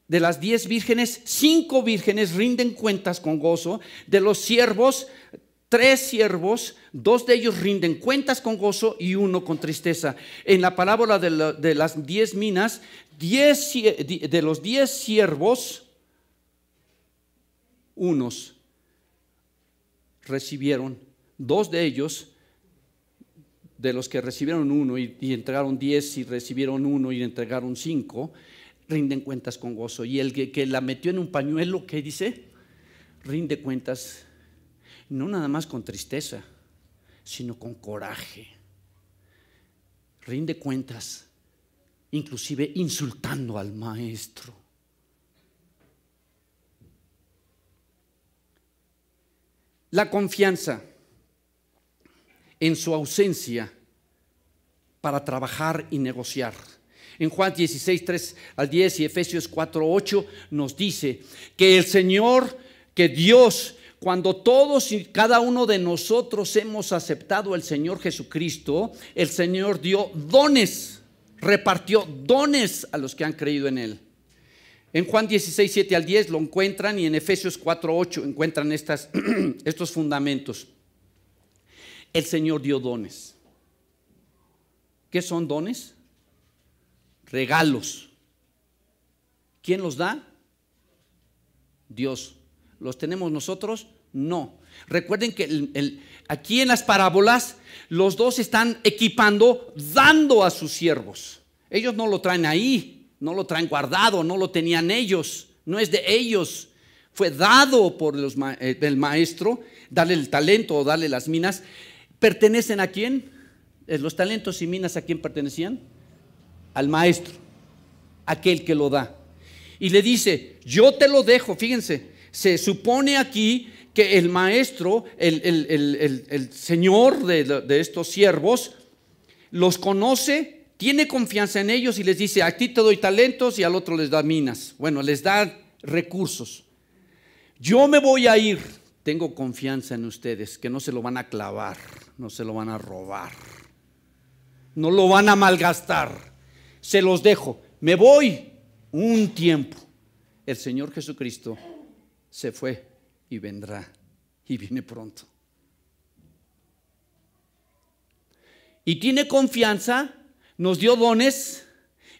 Speaker 1: de las 10 vírgenes, 5 vírgenes rinden cuentas con gozo. De los siervos, 3 siervos, 2 de ellos rinden cuentas con gozo y 1 con tristeza. En la parábola de las 10 minas, de los 10 siervos, unos recibieron, 2 de ellos, de los que recibieron 1 y entregaron 10, y recibieron 1 y entregaron 5, rinden cuentas con gozo. Y el que la metió en un pañuelo, ¿qué dice? Rinde cuentas no nada más con tristeza, sino con coraje. Rinde cuentas, inclusive insultando al maestro. La confianza en su ausencia para trabajar y negociar. En Juan 16, 3 al 10 y Efesios 4, 8 nos dice que el Señor, que Dios, cuando todos y cada uno de nosotros hemos aceptado al Señor Jesucristo, el Señor dio dones, repartió dones a los que han creído en Él. En Juan 16, 7 al 10 lo encuentran, y en Efesios 4, 8 encuentran estos fundamentos. El Señor dio dones. ¿Qué son dones? Regalos. ¿Quién los da? Dios. ¿Los tenemos nosotros? No. Recuerden que aquí en las parábolas los dos están equipando, dando a sus siervos. Ellos no lo traen ahí, no lo traen guardado, no lo tenían ellos, no es de ellos. Fue dado por el maestro, darle el talento o darle las minas. ¿Pertenecen a quién? Los talentos y minas, ¿a quién pertenecían? Al maestro, aquel que lo da. Y le dice: yo te lo dejo. Fíjense, se supone aquí que el maestro, el señor de estos siervos, los conoce Tiene confianza en ellos y les dice: a ti te doy talentos y al otro les da minas. Bueno, les da recursos. Yo me voy a ir. Tengo confianza en ustedes, que no se lo van a clavar, no se lo van a robar, no lo van a malgastar. Se los dejo. Me voy un tiempo. El Señor Jesucristo se fue y vendrá, y viene pronto. Y tiene confianza, nos dio dones,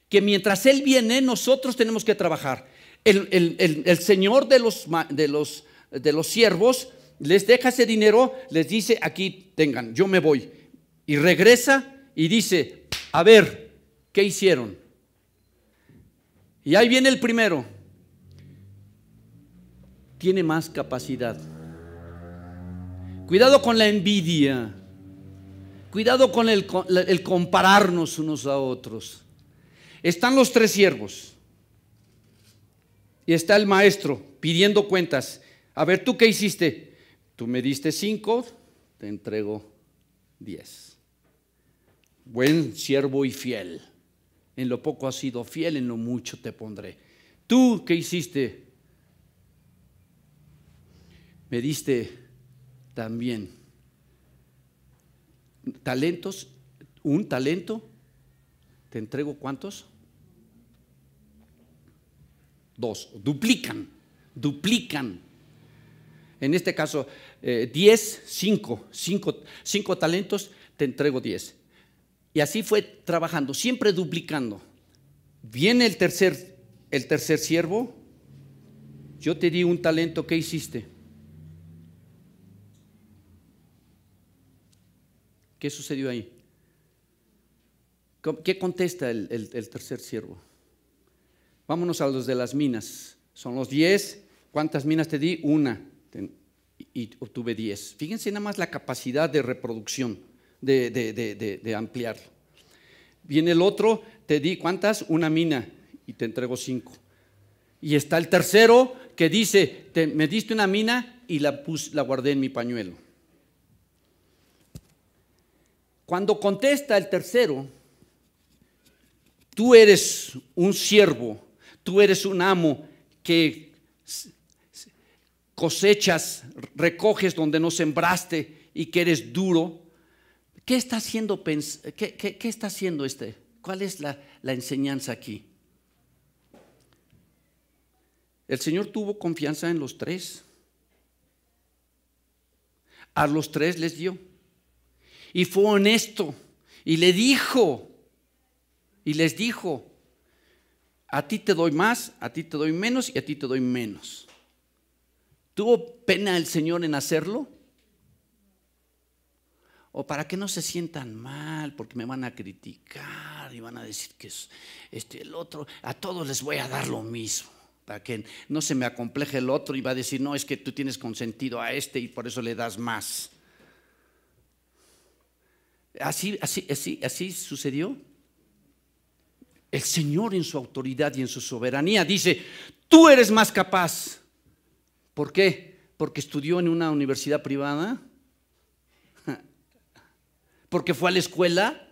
Speaker 1: que mientras Él viene, nosotros tenemos que trabajar. El Señor de los siervos les deja ese dinero, les dice: aquí tengan, yo me voy. Y regresa y dice: a ver, ¿qué hicieron? Y ahí viene el primero. Tiene más capacidad. Cuidado con la envidia. Cuidado con el compararnos unos a otros. Están los 3 siervos. Y está el maestro pidiendo cuentas. A ver, ¿tú qué hiciste? Tú me diste 5, te entrego 10. Buen siervo y fiel. En lo poco has sido fiel, en lo mucho te pondré. ¿Tú qué hiciste? Me diste también talentos, un talento. ¿Te entrego cuántos? 2. Duplican. En este caso, 10, 5 talentos, te entrego 10. Y así fue trabajando, siempre duplicando. Viene el tercer siervo. Yo te di un talento, ¿qué hiciste? ¿Qué sucedió ahí? ¿Qué contesta el tercer siervo? Vámonos a los de las minas. Son los 10. ¿Cuántas minas te di? 1. Y obtuve 10. Fíjense nada más la capacidad de reproducción, de ampliarlo. Viene el otro, te di ¿cuántas? 1 mina y te entrego 5. Y está el tercero que dice: me diste 1 mina y la guardé en mi pañuelo. Cuando contesta el tercero, tú eres un siervo, tú eres un amo que cosechas, recoges donde no sembraste y que eres duro. ¿Qué está haciendo? ¿Qué está haciendo este? ¿Cuál es la enseñanza aquí? El Señor tuvo confianza en los 3. A los 3 les dio. Y fue honesto. Y les dijo: a ti te doy más, a ti te doy menos y a ti te doy menos. ¿Tuvo pena el Señor en hacerlo? O para que no se sientan mal, porque me van a criticar y van a decir que es el otro. A todos les voy a dar lo mismo, para que no se me acompleje el otro y va a decir: no, es que tú tienes consentido a y por eso le das más. Así sucedió. El Señor, en su autoridad y en su soberanía, dice: tú eres más capaz. ¿Por qué? Porque estudió en una universidad privada, porque fue a la escuela.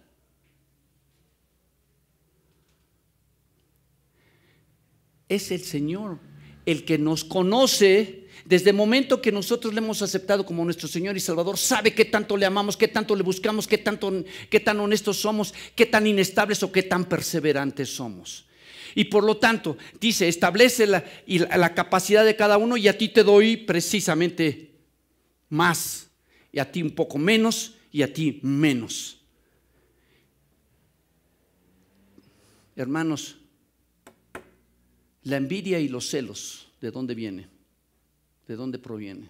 Speaker 1: Es el Señor el que nos conoce. Desde el momento que nosotros le hemos aceptado como nuestro Señor y Salvador, sabe qué tanto le amamos, qué tanto le buscamos, qué tan honestos somos, qué tan inestables o qué tan perseverantes somos. Y por lo tanto, dice: establece la capacidad de cada uno, y a ti te doy precisamente más, y a ti un poco menos, y a ti menos. Hermanos, la envidia y los celos, ¿de dónde viene? ¿De dónde proviene?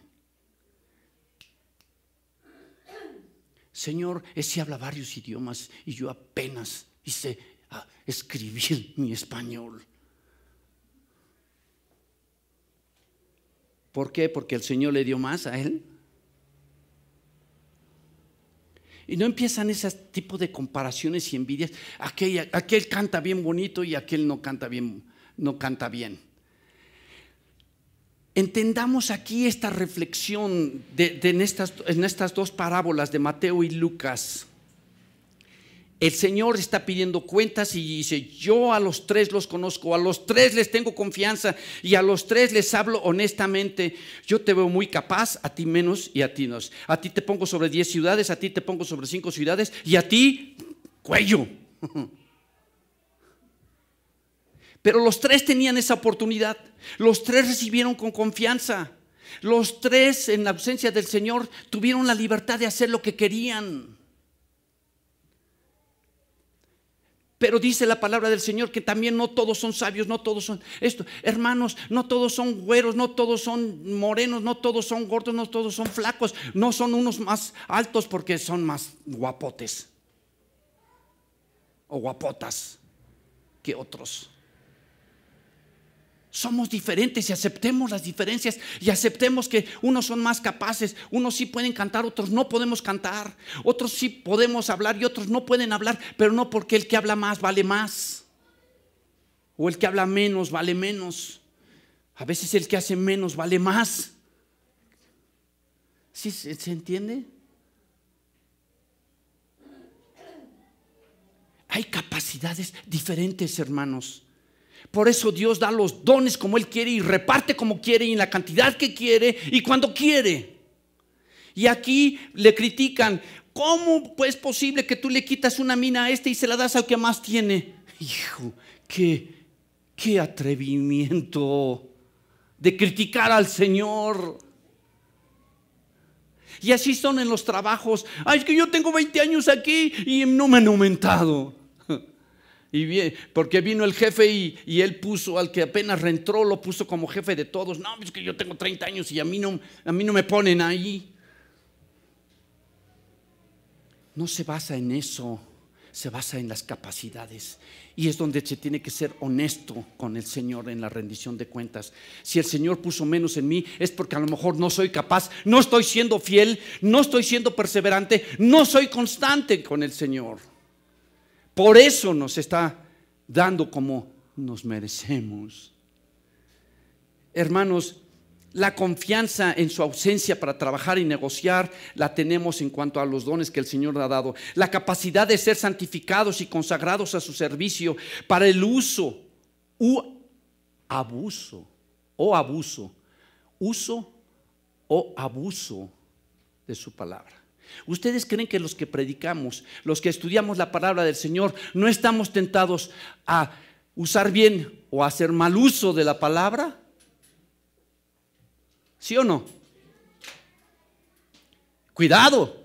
Speaker 1: Señor, ese habla varios idiomas y yo apenas hice escribir mi español. ¿Por qué? Porque el Señor le dio más a él. Y no empiezan ese tipo de comparaciones y envidias. Aquel canta bien bonito y aquel no canta bien. Entendamos aquí esta reflexión en estas 2 parábolas de Mateo y Lucas. el Señor está pidiendo cuentas y dice: yo a los tres los conozco, a los tres les tengo confianza y a los tres les hablo honestamente. Yo te veo muy capaz, a ti menos y a ti no. A ti te pongo sobre 10 ciudades, a ti te pongo sobre 5 ciudades y a ti cuello. Pero los tres tenían esa oportunidad, los tres recibieron con confianza, los tres en la ausencia del Señor tuvieron la libertad de hacer lo que querían. Pero dice la palabra del Señor que también no todos son sabios, no todos son esto. Hermanos, no todos son güeros, no todos son morenos, no todos son gordos, no todos son flacos. No son unos más altos porque son más guapotes o guapotas que otros. Somos diferentes y aceptemos las diferencias y aceptemos que unos son más capaces, unos sí pueden cantar, otros no podemos cantar, otros sí podemos hablar y otros no pueden hablar, pero no porque el que habla más vale más o el que habla menos vale menos. A veces el que hace menos vale más. ¿Sí se entiende? Hay capacidades diferentes, hermanos. Por eso Dios da los dones como Él quiere y reparte como quiere y en la cantidad que quiere y cuando quiere. Y aquí le critican: ¿cómo es posible que tú le quitas una mina a este y se la das al que más tiene? Hijo, qué atrevimiento de criticar al Señor. Y así son en los trabajos. Ay, es que yo tengo 20 años aquí y no me han aumentado. Y bien, porque vino el jefe y él puso al que apenas reentró, lo puso como jefe de todos. No, es que yo tengo 30 años y a mí no me ponen ahí. No se basa en eso, se basa en las capacidades. Y es donde se tiene que ser honesto con el Señor en la rendición de cuentas. Si el Señor puso menos en mí, es porque a lo mejor no soy capaz, no estoy siendo fiel, no estoy siendo perseverante, no soy constante con el Señor. Por eso nos está dando como nos merecemos. Hermanos, la confianza en su ausencia para trabajar y negociar la tenemos en cuanto a los dones que el Señor ha dado. La capacidad de ser santificados y consagrados a su servicio para el uso abuso de su palabra. ¿Ustedes creen que los que predicamos, los que estudiamos la palabra del Señor, no estamos tentados a usar bien o a hacer mal uso de la palabra? ¿Sí o no? Cuidado,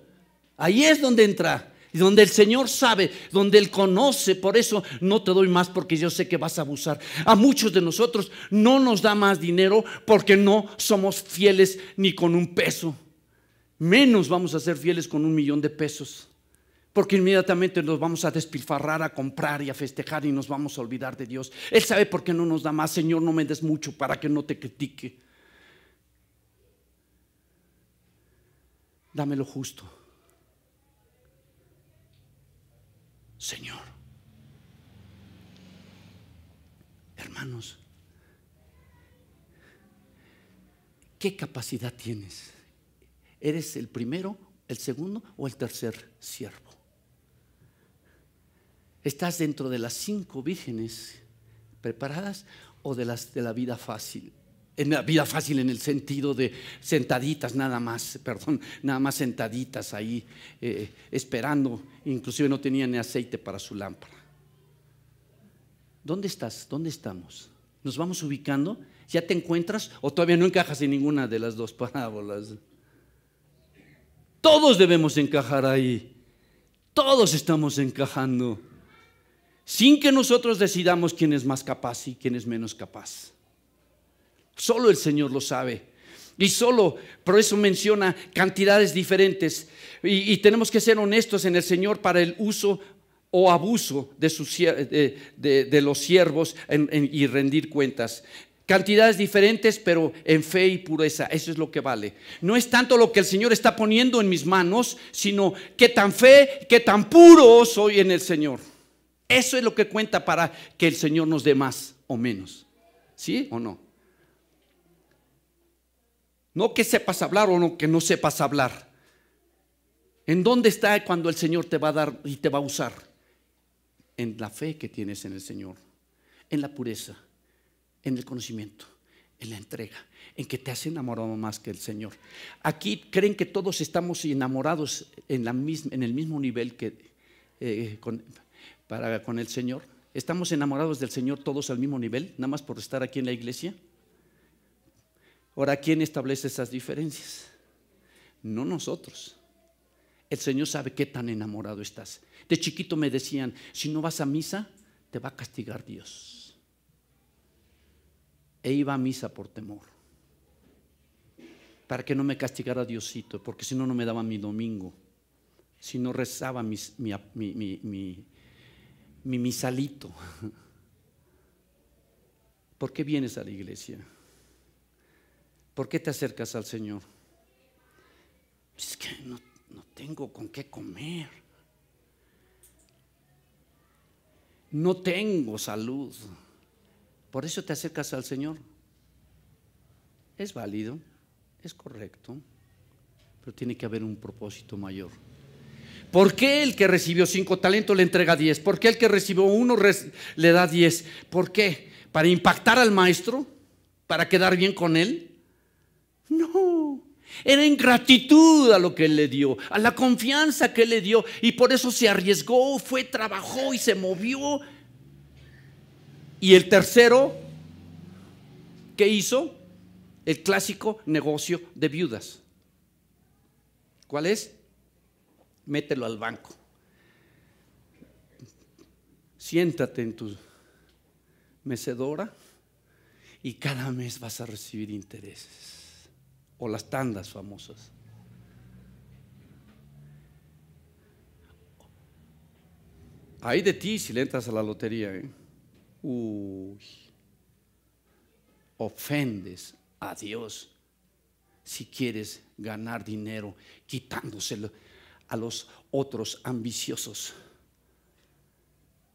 Speaker 1: ahí es donde entra, donde el Señor sabe, donde Él conoce. Por eso no te doy más, porque yo sé que vas a abusar. A muchos de nosotros no nos da más dinero porque no somos fieles ni con un peso. Menos vamos a ser fieles con 1,000,000 de pesos, porque inmediatamente nos vamos a despilfarrar, a comprar y a festejar y nos vamos a olvidar de Dios. Él sabe por qué no nos da más. Señor, no me des mucho para que no te critique. Dame lo justo, Señor. Hermanos, ¿qué capacidad tienes? ¿Eres el primero, el segundo o el tercer siervo? ¿Estás dentro de las 5 vírgenes preparadas o de las de la vida fácil? En la vida fácil en el sentido de sentaditas nada más, nada más sentaditas ahí esperando, inclusive no tenían ni aceite para su lámpara. ¿Dónde estás? ¿Dónde estamos? ¿Nos vamos ubicando? ¿Ya te encuentras o todavía no encajas en ninguna de las 2 parábolas? Todos debemos encajar ahí. Todos estamos encajando, sin que nosotros decidamos quién es más capaz y quién es menos capaz. Solo el Señor lo sabe. Y solo por eso menciona cantidades diferentes. Y tenemos que ser honestos en el Señor para el uso o abuso de los siervos y rendir cuentas. Cantidades diferentes, pero en fe y pureza. Eso es lo que vale. No es tanto lo que el Señor está poniendo en mis manos, sino qué tan fe, qué tan puro soy en el Señor. Eso es lo que cuenta para que el Señor nos dé más o menos. ¿Sí o no? No que sepas hablar o no que no sepas hablar. ¿En dónde está cuando el Señor te va a dar y te va a usar? en la fe que tienes en el Señor, en la pureza, en el conocimiento, en la entrega, en que te has enamorado más que el Señor. Aquí creen que todos estamos enamorados en el mismo nivel que con el Señor. ¿Estamos enamorados del Señor todos al mismo nivel, nada más por estar aquí en la iglesia? Ahora, ¿quién establece esas diferencias? No nosotros. El Señor sabe qué tan enamorado estás. De chiquito me decían, si no vas a misa, te va a castigar Dios. E iba a misa por temor, para que no me castigara Diosito, porque si no, no me daba mi domingo. Si no rezaba mi misalito. ¿Por qué vienes a la iglesia? ¿Por qué te acercas al Señor? Es que no tengo con qué comer. No tengo salud. Por eso te acercas al Señor. Es válido, es correcto, pero tiene que haber un propósito mayor. ¿Por qué el que recibió 5 talentos le entrega 10? ¿Por qué el que recibió 1 le da 10? ¿Por qué? ¿Para impactar al maestro? ¿Para quedar bien con él? No, era en gratitud a lo que él le dio, a la confianza que él le dio, y por eso se arriesgó, trabajó y se movió. Y el tercero, ¿qué hizo? El clásico negocio de viudas. ¿Cuál es? Mételo al banco. Siéntate en tu mecedora y cada mes vas a recibir intereses. O las tandas famosas. Ay de ti si le entras a la lotería, ofendes a Dios si quieres ganar dinero quitándoselo a los otros ambiciosos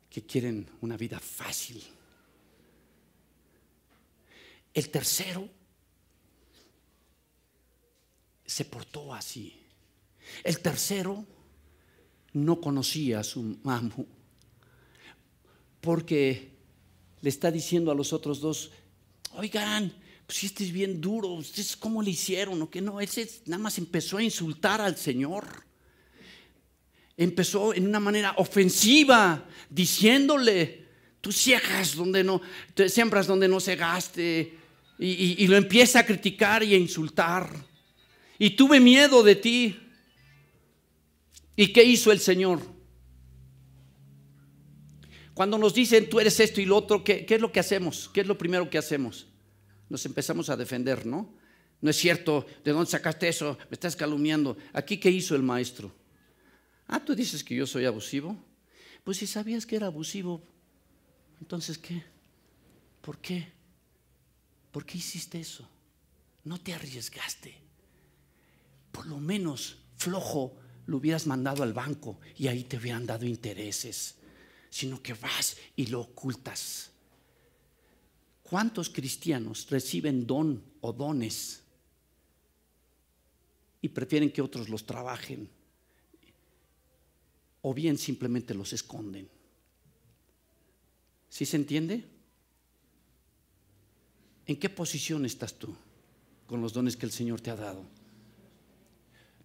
Speaker 1: que quieren una vida fácil. El tercero se portó así. El tercero no conocía a su amo, porque le está diciendo a los otros 2, oigan, pues este es bien duro, ¿ustedes cómo le hicieron? ¿O qué no? Ese nada más empezó a insultar al Señor. Empezó en una manera ofensiva, diciéndole, tú siembras donde no se gaste, y lo empieza a criticar y a insultar. Y tuve miedo de ti. ¿Y qué hizo el Señor? Cuando nos dicen tú eres esto y lo otro, ¿qué es lo que hacemos? ¿Qué es lo primero que hacemos? Nos empezamos a defender, ¿no? No es cierto, ¿de dónde sacaste eso? Me estás calumniando. Aquí, ¿qué hizo el maestro? ¿Tú dices que yo soy abusivo? Pues si sabías que era abusivo, entonces ¿qué? ¿Por qué? ¿Por qué hiciste eso? No te arriesgaste. Por lo menos flojo lo hubieras mandado al banco y ahí te hubieran dado intereses, sino que vas y lo ocultas. ¿Cuántos cristianos reciben don o dones y prefieren que otros los trabajen? O bien simplemente los esconden. ¿Sí se entiende? ¿En qué posición estás tú con los dones que el Señor te ha dado?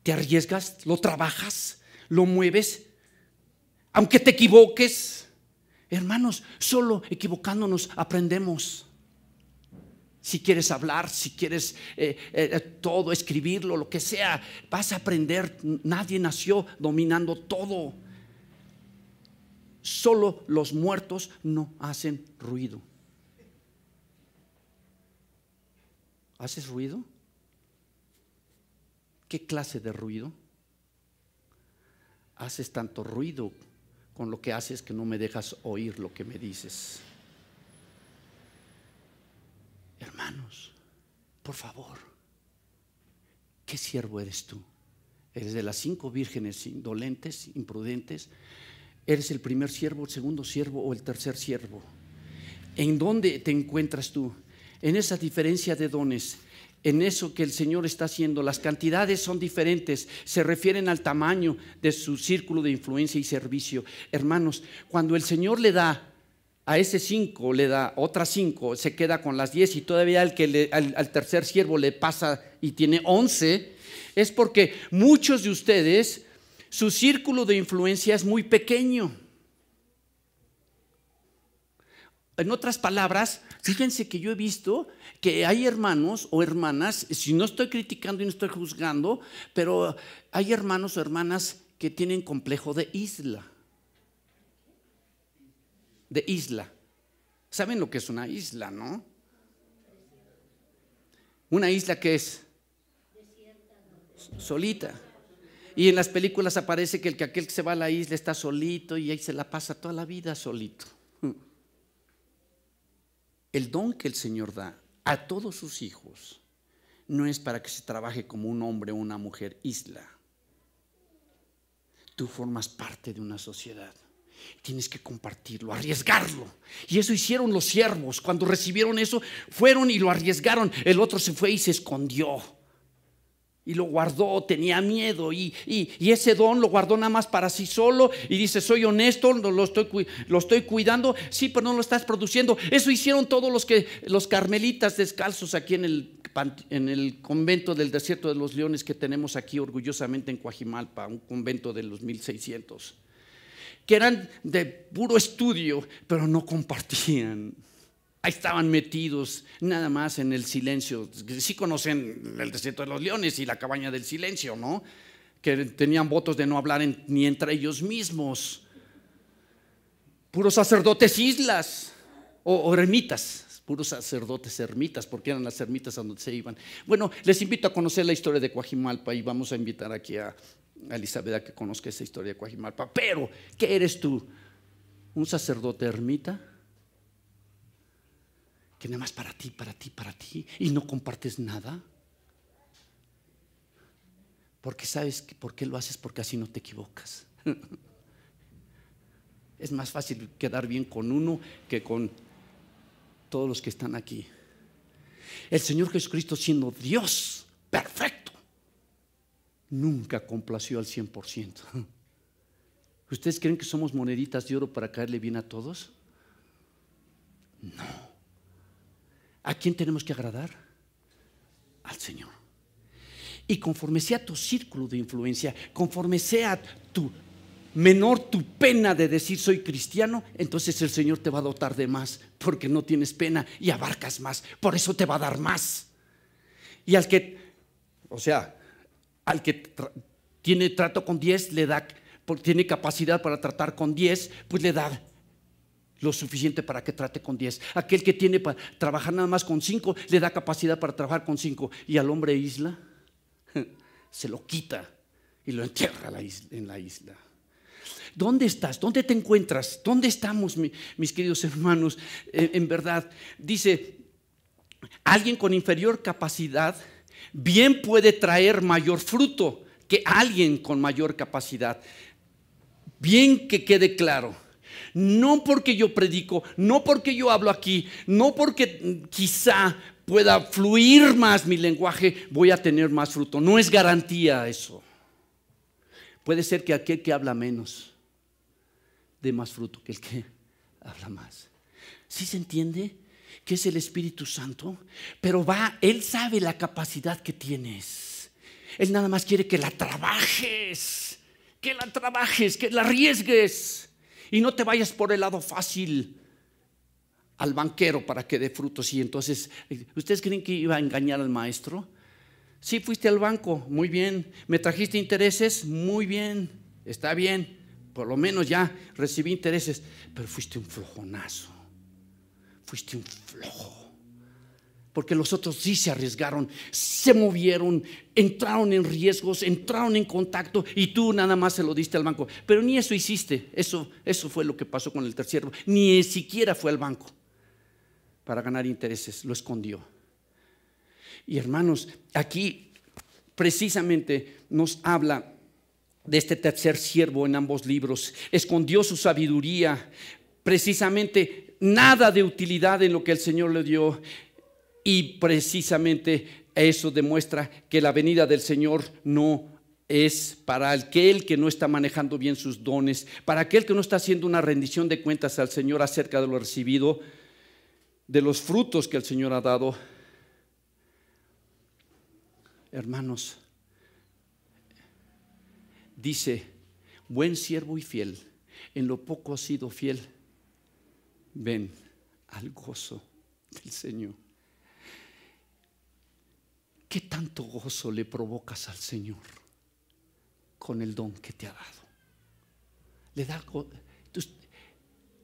Speaker 1: ¿Te arriesgas? ¿Lo trabajas? ¿Lo mueves? Aunque te equivoques. Hermanos, solo equivocándonos aprendemos. Si quieres hablar, si quieres todo, escribirlo, lo que sea, vas a aprender. Nadie nació dominando todo. Solo los muertos no hacen ruido. ¿Haces ruido? ¿Qué clase de ruido? Haces tanto ruido con lo que haces que no me dejas oír lo que me dices. Hermanos, por favor, ¿qué siervo eres tú? ¿Eres de las 5 vírgenes indolentes, imprudentes? ¿Eres el primer siervo, el segundo siervo o el tercer siervo? ¿En dónde te encuentras tú? En esa diferencia de dones. en eso que el Señor está haciendo. Las cantidades son diferentes, se refieren al tamaño de su círculo de influencia y servicio. Hermanos, cuando el Señor le da a ese 5, le da otras 5, se queda con las 10 y todavía al tercer siervo le pasa y tiene 11, es porque muchos de ustedes, su círculo de influencia es muy pequeño. En otras palabras, fíjense que yo he visto que hay hermanos o hermanas, si no estoy criticando y no estoy juzgando, pero hay hermanos o hermanas que tienen complejo de isla. De isla. ¿Saben lo que es una isla, no? Una isla que es solita. Y en las películas aparece que aquel que se va a la isla está solito y ahí se la pasa toda la vida solito. El don que el Señor da a todos sus hijos no es para que se trabaje como un hombre o una mujer isla. Tú formas parte de una sociedad. Tienes que compartirlo, arriesgarlo. Y eso hicieron los siervos. Cuando recibieron eso, fueron y lo arriesgaron. El otro se fue y se escondió. Y lo guardó, tenía miedo. Y ese don lo guardó nada más para sí solo. Y dice, soy honesto, lo estoy cuidando. Sí, pero no lo estás produciendo. Eso hicieron todos los carmelitas descalzos aquí en el convento del Desierto de los Leones que tenemos aquí orgullosamente en Coajimalpa, un convento de los 1600. Que eran de puro estudio, pero no compartían. Ahí estaban metidos nada más en el silencio. Sí conocen el Desierto de los Leones y la cabaña del silencio, ¿no? Que tenían votos de no hablar ni entre ellos mismos. Puros sacerdotes islas o ermitas. Puros sacerdotes ermitas, porque eran las ermitas a donde se iban. Bueno, les invito a conocer la historia de Coajimalpa y vamos a invitar aquí a Elizabeth a que conozca esa historia de Coajimalpa. Pero, ¿qué eres tú? ¿Un sacerdote ermita? Que nada más para ti y no compartes nada. Porque sabes por qué lo haces, porque así no te equivocas. Es más fácil quedar bien con uno que con todos los que están aquí. El Señor Jesucristo, siendo Dios perfecto, nunca complació al 100%. ¿Ustedes creen que somos moneditas de oro para caerle bien a todos? No. ¿A quién tenemos que agradar? Al Señor. Y conforme sea tu círculo de influencia, conforme sea menor tu pena de decir soy cristiano, entonces el Señor te va a dotar de más, porque no tienes pena y abarcas más. Por eso te va a dar más. Y al que tiene trato con 10, le da, tiene capacidad para tratar con 10, pues le da lo suficiente para que trate con 10. Aquel que tiene para trabajar nada más con 5, le da capacidad para trabajar con 5. Y al hombre isla, se lo quita y lo entierra en la isla. ¿Dónde estás? ¿Dónde te encuentras? ¿Dónde estamos, mis queridos hermanos? En verdad, dice, alguien con inferior capacidad bien puede traer mayor fruto que alguien con mayor capacidad. Bien que quede claro. No porque yo predico, no porque yo hablo aquí, no porque quizá pueda fluir más mi lenguaje, voy a tener más fruto. No es garantía eso. Puede ser que aquel que habla menos dé más fruto que el que habla más. ¿Sí se entiende? Que es el Espíritu Santo, pero Él sabe la capacidad que tienes. Él nada más quiere que la trabajes, que la arriesgues. Y no te vayas por el lado fácil al banquero para que dé frutos. Y entonces, ¿ustedes creen que iba a engañar al maestro? Sí, fuiste al banco, muy bien. ¿Me trajiste intereses? Muy bien, está bien. Por lo menos ya recibí intereses. Pero fuiste un flojonazo. Fuiste un flojo. Porque los otros sí se arriesgaron, se movieron, entraron en riesgos, entraron en contacto y tú nada más se lo diste al banco. Pero ni eso hiciste, eso fue lo que pasó con el tercero. Ni siquiera fue al banco para ganar intereses, lo escondió. Y hermanos, aquí precisamente nos habla de este tercer siervo en ambos libros. Escondió su sabiduría, precisamente nada de utilidad en lo que el Señor le dio. Y precisamente Eso demuestra que la venida del Señor no es para aquel que no está manejando bien sus dones, para aquel que no está haciendo una rendición de cuentas al Señor acerca de lo recibido, de los frutos que el Señor ha dado. Hermanos, dice: buen siervo y fiel, en lo poco has sido fiel, ven al gozo del Señor. ¿Qué tanto gozo le provocas al Señor con el don que te ha dado? Le da gozo.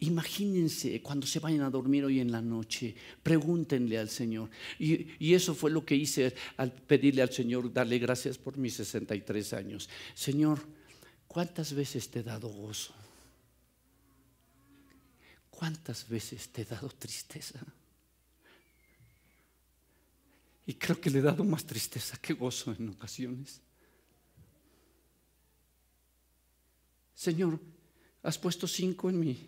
Speaker 1: Imagínense cuando se vayan a dormir hoy en la noche, pregúntenle al Señor. Y eso fue lo que hice al pedirle al Señor, darle gracias por mis 63 años. Señor, ¿cuántas veces te he dado gozo? ¿Cuántas veces te he dado tristeza? Y creo que le he dado más tristeza que gozo en ocasiones. Señor, has puesto 5 en mí.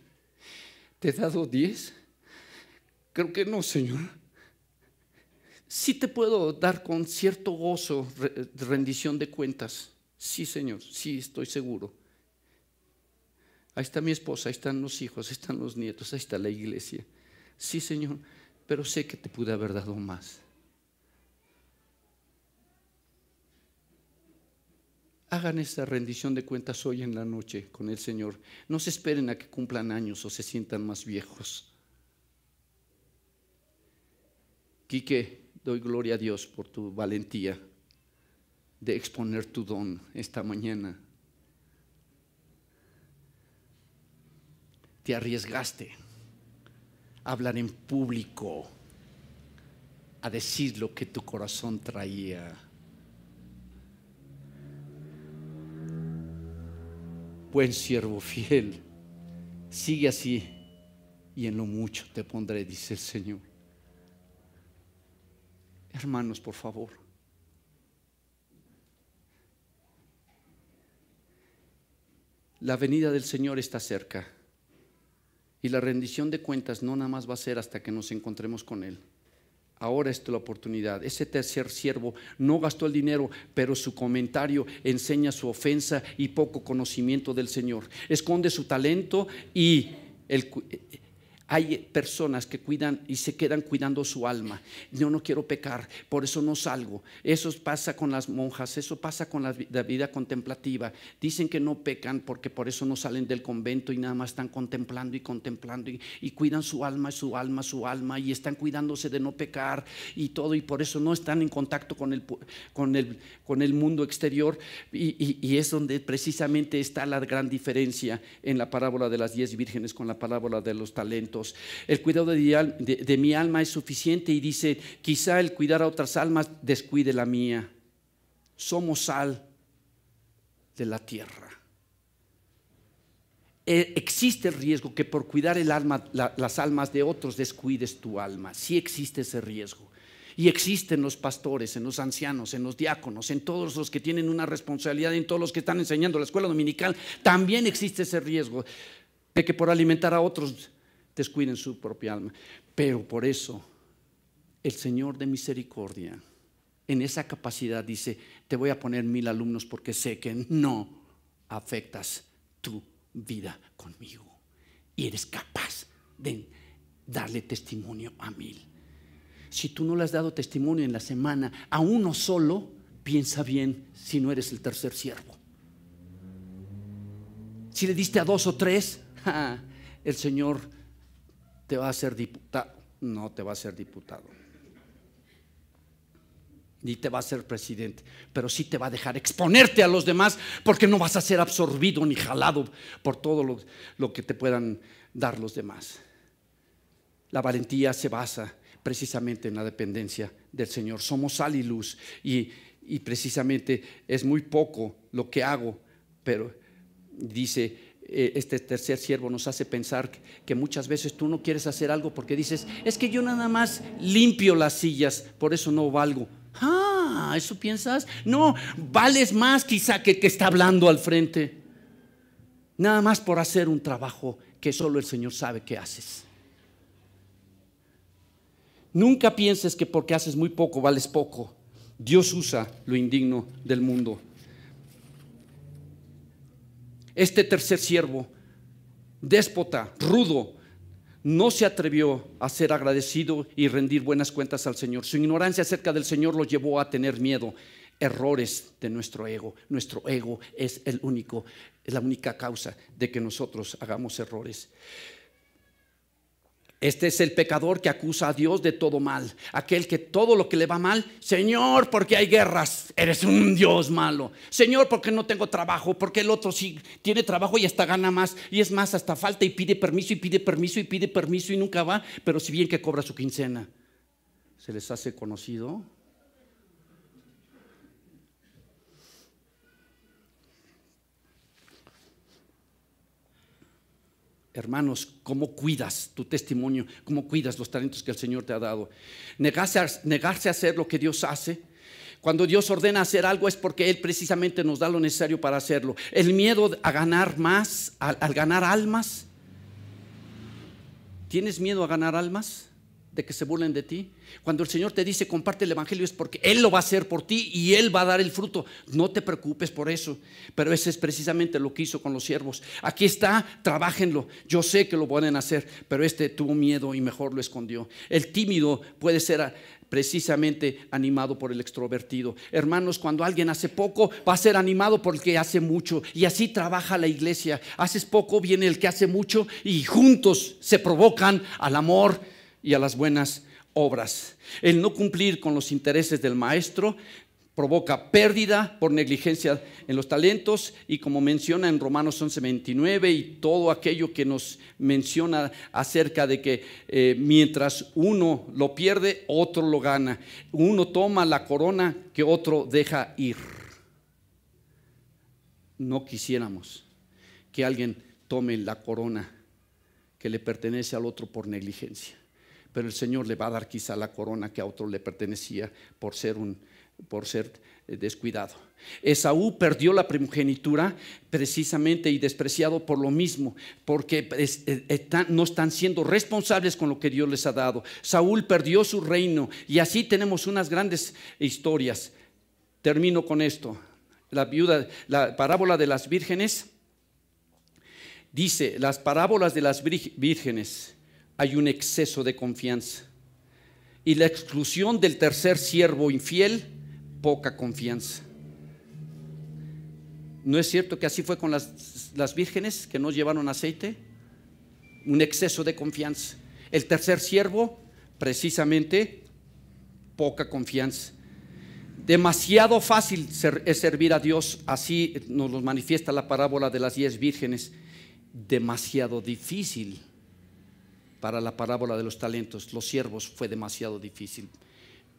Speaker 1: ¿Te he dado 10? Creo que no, Señor. Sí te puedo dar con cierto gozo rendición de cuentas. Sí, Señor, sí, estoy seguro. Ahí está mi esposa, ahí están los hijos, ahí están los nietos, ahí está la iglesia. Sí, Señor, pero sé que te pude haber dado más. Hagan esta rendición de cuentas hoy en la noche con el Señor. No se esperen a que cumplan años o se sientan más viejos. Quique, doy gloria a Dios por tu valentía de exponer tu don esta mañana. Te arriesgaste a hablar en público, a decir lo que tu corazón traía. Buen siervo fiel, sigue así y en lo mucho te pondré, dice el Señor. Hermanos, por favor, la venida del Señor está cerca y la rendición de cuentas no nada más va a ser hasta que nos encontremos con Él. Ahora es la oportunidad. Ese tercer siervo no gastó el dinero, pero su comentario enseña su ofensa y poco conocimiento del Señor. Esconde su talento y hay personas que cuidan y se quedan cuidando su alma. Yo no quiero pecar, por eso no salgo. Eso pasa con las monjas, eso pasa con la vida contemplativa. Dicen que no pecan porque por eso no salen del convento y nada más están contemplando y contemplando y cuidan su alma, su alma, su alma, y están cuidándose de no pecar y todo, y por eso no están en contacto con el mundo exterior. Y es donde precisamente está la gran diferencia en la parábola de las 10 vírgenes con la parábola de los talentos. El cuidado de mi alma es suficiente, y dice: quizá el cuidar a otras almas descuide la mía. Somos sal de la tierra. Existe el riesgo que por cuidar el alma, las almas de otros, descuides tu alma. Sí existe ese riesgo. Y existe en los pastores, en los ancianos, en los diáconos, en todos los que tienen una responsabilidad, en todos los que están enseñando la escuela dominical. También existe ese riesgo de que por alimentar a otros descuiden su propia alma. Pero por eso el Señor de misericordia, en esa capacidad, dice: te voy a poner 1000 alumnos porque sé que no afectas tu vida conmigo y eres capaz de darle testimonio a 1000. Si tú no le has dado testimonio en la semana a uno solo, piensa bien si no eres el tercer siervo. Si le diste a 2 o 3, el Señor te va a hacer diputado. No te va a hacer diputado, ni te va a ser presidente, pero sí te va a dejar exponerte a los demás, porque no vas a ser absorbido ni jalado por todo lo que te puedan dar los demás. La valentía se basa precisamente en la dependencia del Señor. Somos sal y luz, y precisamente es muy poco lo que hago, pero dice: este tercer siervo nos hace pensar que muchas veces tú no quieres hacer algo porque dices: es que yo nada más limpio las sillas, por eso no valgo. ¿Eso piensas? No, vales más quizá que el que está hablando al frente, nada más por hacer un trabajo que solo el Señor sabe que haces. Nunca pienses que porque haces muy poco vales poco. Dios usa lo indigno del mundo. Este tercer siervo, déspota, rudo, no se atrevió a ser agradecido y rendir buenas cuentas al Señor. Su ignorancia acerca del Señor lo llevó a tener miedo. Errores de nuestro ego. Nuestro ego es la única causa de que nosotros hagamos errores. Este es el pecador que acusa a Dios de todo mal. Aquel que todo lo que le va mal, Señor, porque hay guerras, eres un Dios malo. Señor, porque no tengo trabajo, porque el otro sí tiene trabajo y hasta gana más. Y es más, hasta falta y pide permiso y pide permiso y pide permiso y nunca va. Pero si bien que cobra su quincena, ¿se les hace conocido? Hermanos, ¿cómo cuidas tu testimonio? ¿Cómo cuidas los talentos que el Señor te ha dado? Negarse a hacer lo que Dios hace. Cuando Dios ordena hacer algo es porque Él precisamente nos da lo necesario para hacerlo. El miedo a ganar más, al ganar almas. ¿Tienes miedo a ganar almas? ¿De que se burlen de ti? Cuando el Señor te dice comparte el evangelio es porque Él lo va a hacer por ti y Él va a dar el fruto. No te preocupes por eso. Pero ese es precisamente lo que hizo con los siervos. Aquí está, trabájenlo. Yo sé que lo pueden hacer, pero este tuvo miedo y mejor lo escondió. El tímido puede ser precisamente animado por el extrovertido. Hermanos, cuando alguien hace poco, va a ser animado por el que hace mucho. Y así trabaja la iglesia. Haces poco, viene el que hace mucho y juntos se provocan al amor y a las buenas obras. El no cumplir con los intereses del maestro provoca pérdida por negligencia en los talentos, y como menciona en Romanos 11:29 y todo aquello que nos menciona acerca de que mientras uno lo pierde, otro lo gana. Uno toma la corona que otro deja ir. No quisiéramos que alguien tome la corona que le pertenece al otro por negligencia. Pero el Señor le va a dar quizá la corona que a otro le pertenecía por ser descuidado. Esaú perdió la primogenitura precisamente y despreciado por lo mismo, porque no están siendo responsables con lo que Dios les ha dado. Saúl perdió su reino y así tenemos unas grandes historias. Termino con esto. La parábola de las vírgenes dice: las parábolas de las vírgenes, hay un exceso de confianza, y la exclusión del tercer siervo infiel, poca confianza. ¿No es cierto que así fue con las vírgenes que no llevaron aceite? Un exceso de confianza. El tercer siervo, precisamente, poca confianza. Demasiado fácil es servir a Dios, así nos lo manifiesta la parábola de las 10 vírgenes. Demasiado difícil para la parábola de los talentos. Los siervos fue demasiado difícil.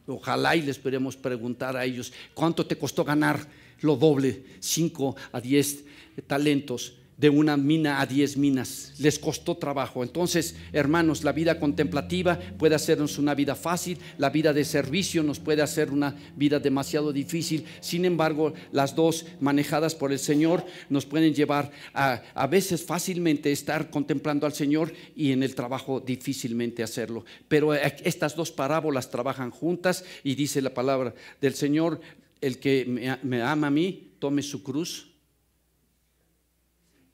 Speaker 1: Ojalá y les podemos preguntar a ellos: ¿cuánto te costó ganar lo doble, 5 a 10 talentos? De una mina a 10 minas, les costó trabajo. Entonces, hermanos, la vida contemplativa puede hacernos una vida fácil, la vida de servicio nos puede hacer una vida demasiado difícil. Sin embargo, las dos manejadas por el Señor nos pueden llevar a veces fácilmente estar contemplando al Señor y en el trabajo difícilmente hacerlo. Pero estas dos parábolas trabajan juntas y dice la palabra del Señor: el que me ama a mí, tome su cruz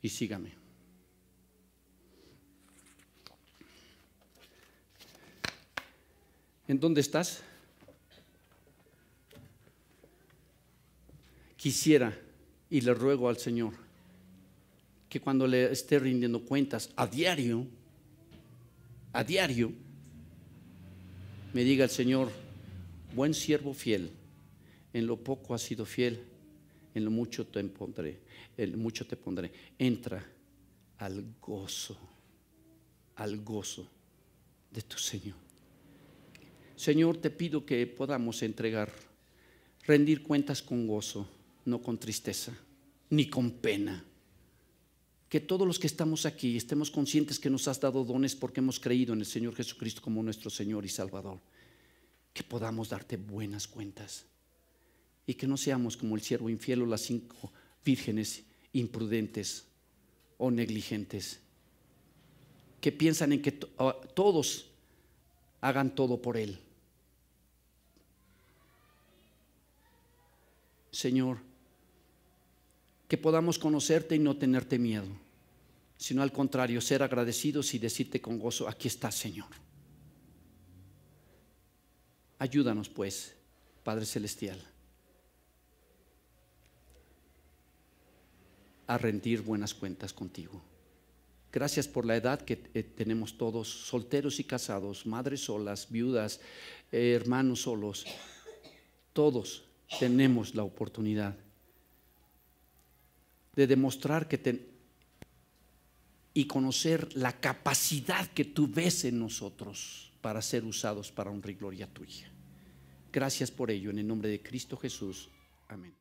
Speaker 1: y sígame. ¿En dónde estás? Quisiera y le ruego al Señor que cuando le esté rindiendo cuentas a diario, me diga el Señor: buen siervo fiel, en lo poco has sido fiel, en lo mucho te pondré. Entra al gozo de tu Señor. Señor, te pido que podamos rendir cuentas con gozo, no con tristeza, ni con pena. Que todos los que estamos aquí estemos conscientes que nos has dado dones porque hemos creído en el Señor Jesucristo como nuestro Señor y Salvador. Que podamos darte buenas cuentas y que no seamos como el siervo infiel o las 5 vírgenes imprudentes o negligentes que piensan en que todos hagan todo por él. Señor, que podamos conocerte y no tenerte miedo, sino al contrario, ser agradecidos y decirte con gozo: aquí está, Señor. Ayúdanos pues, Padre Celestial, a rendir buenas cuentas contigo. Gracias por la edad que tenemos todos, solteros y casados, madres solas, viudas, hermanos solos. Todos tenemos la oportunidad de demostrar y conocer la capacidad que tú ves en nosotros para ser usados para honra y gloria tuya. Gracias por ello, en el nombre de Cristo Jesús. Amén.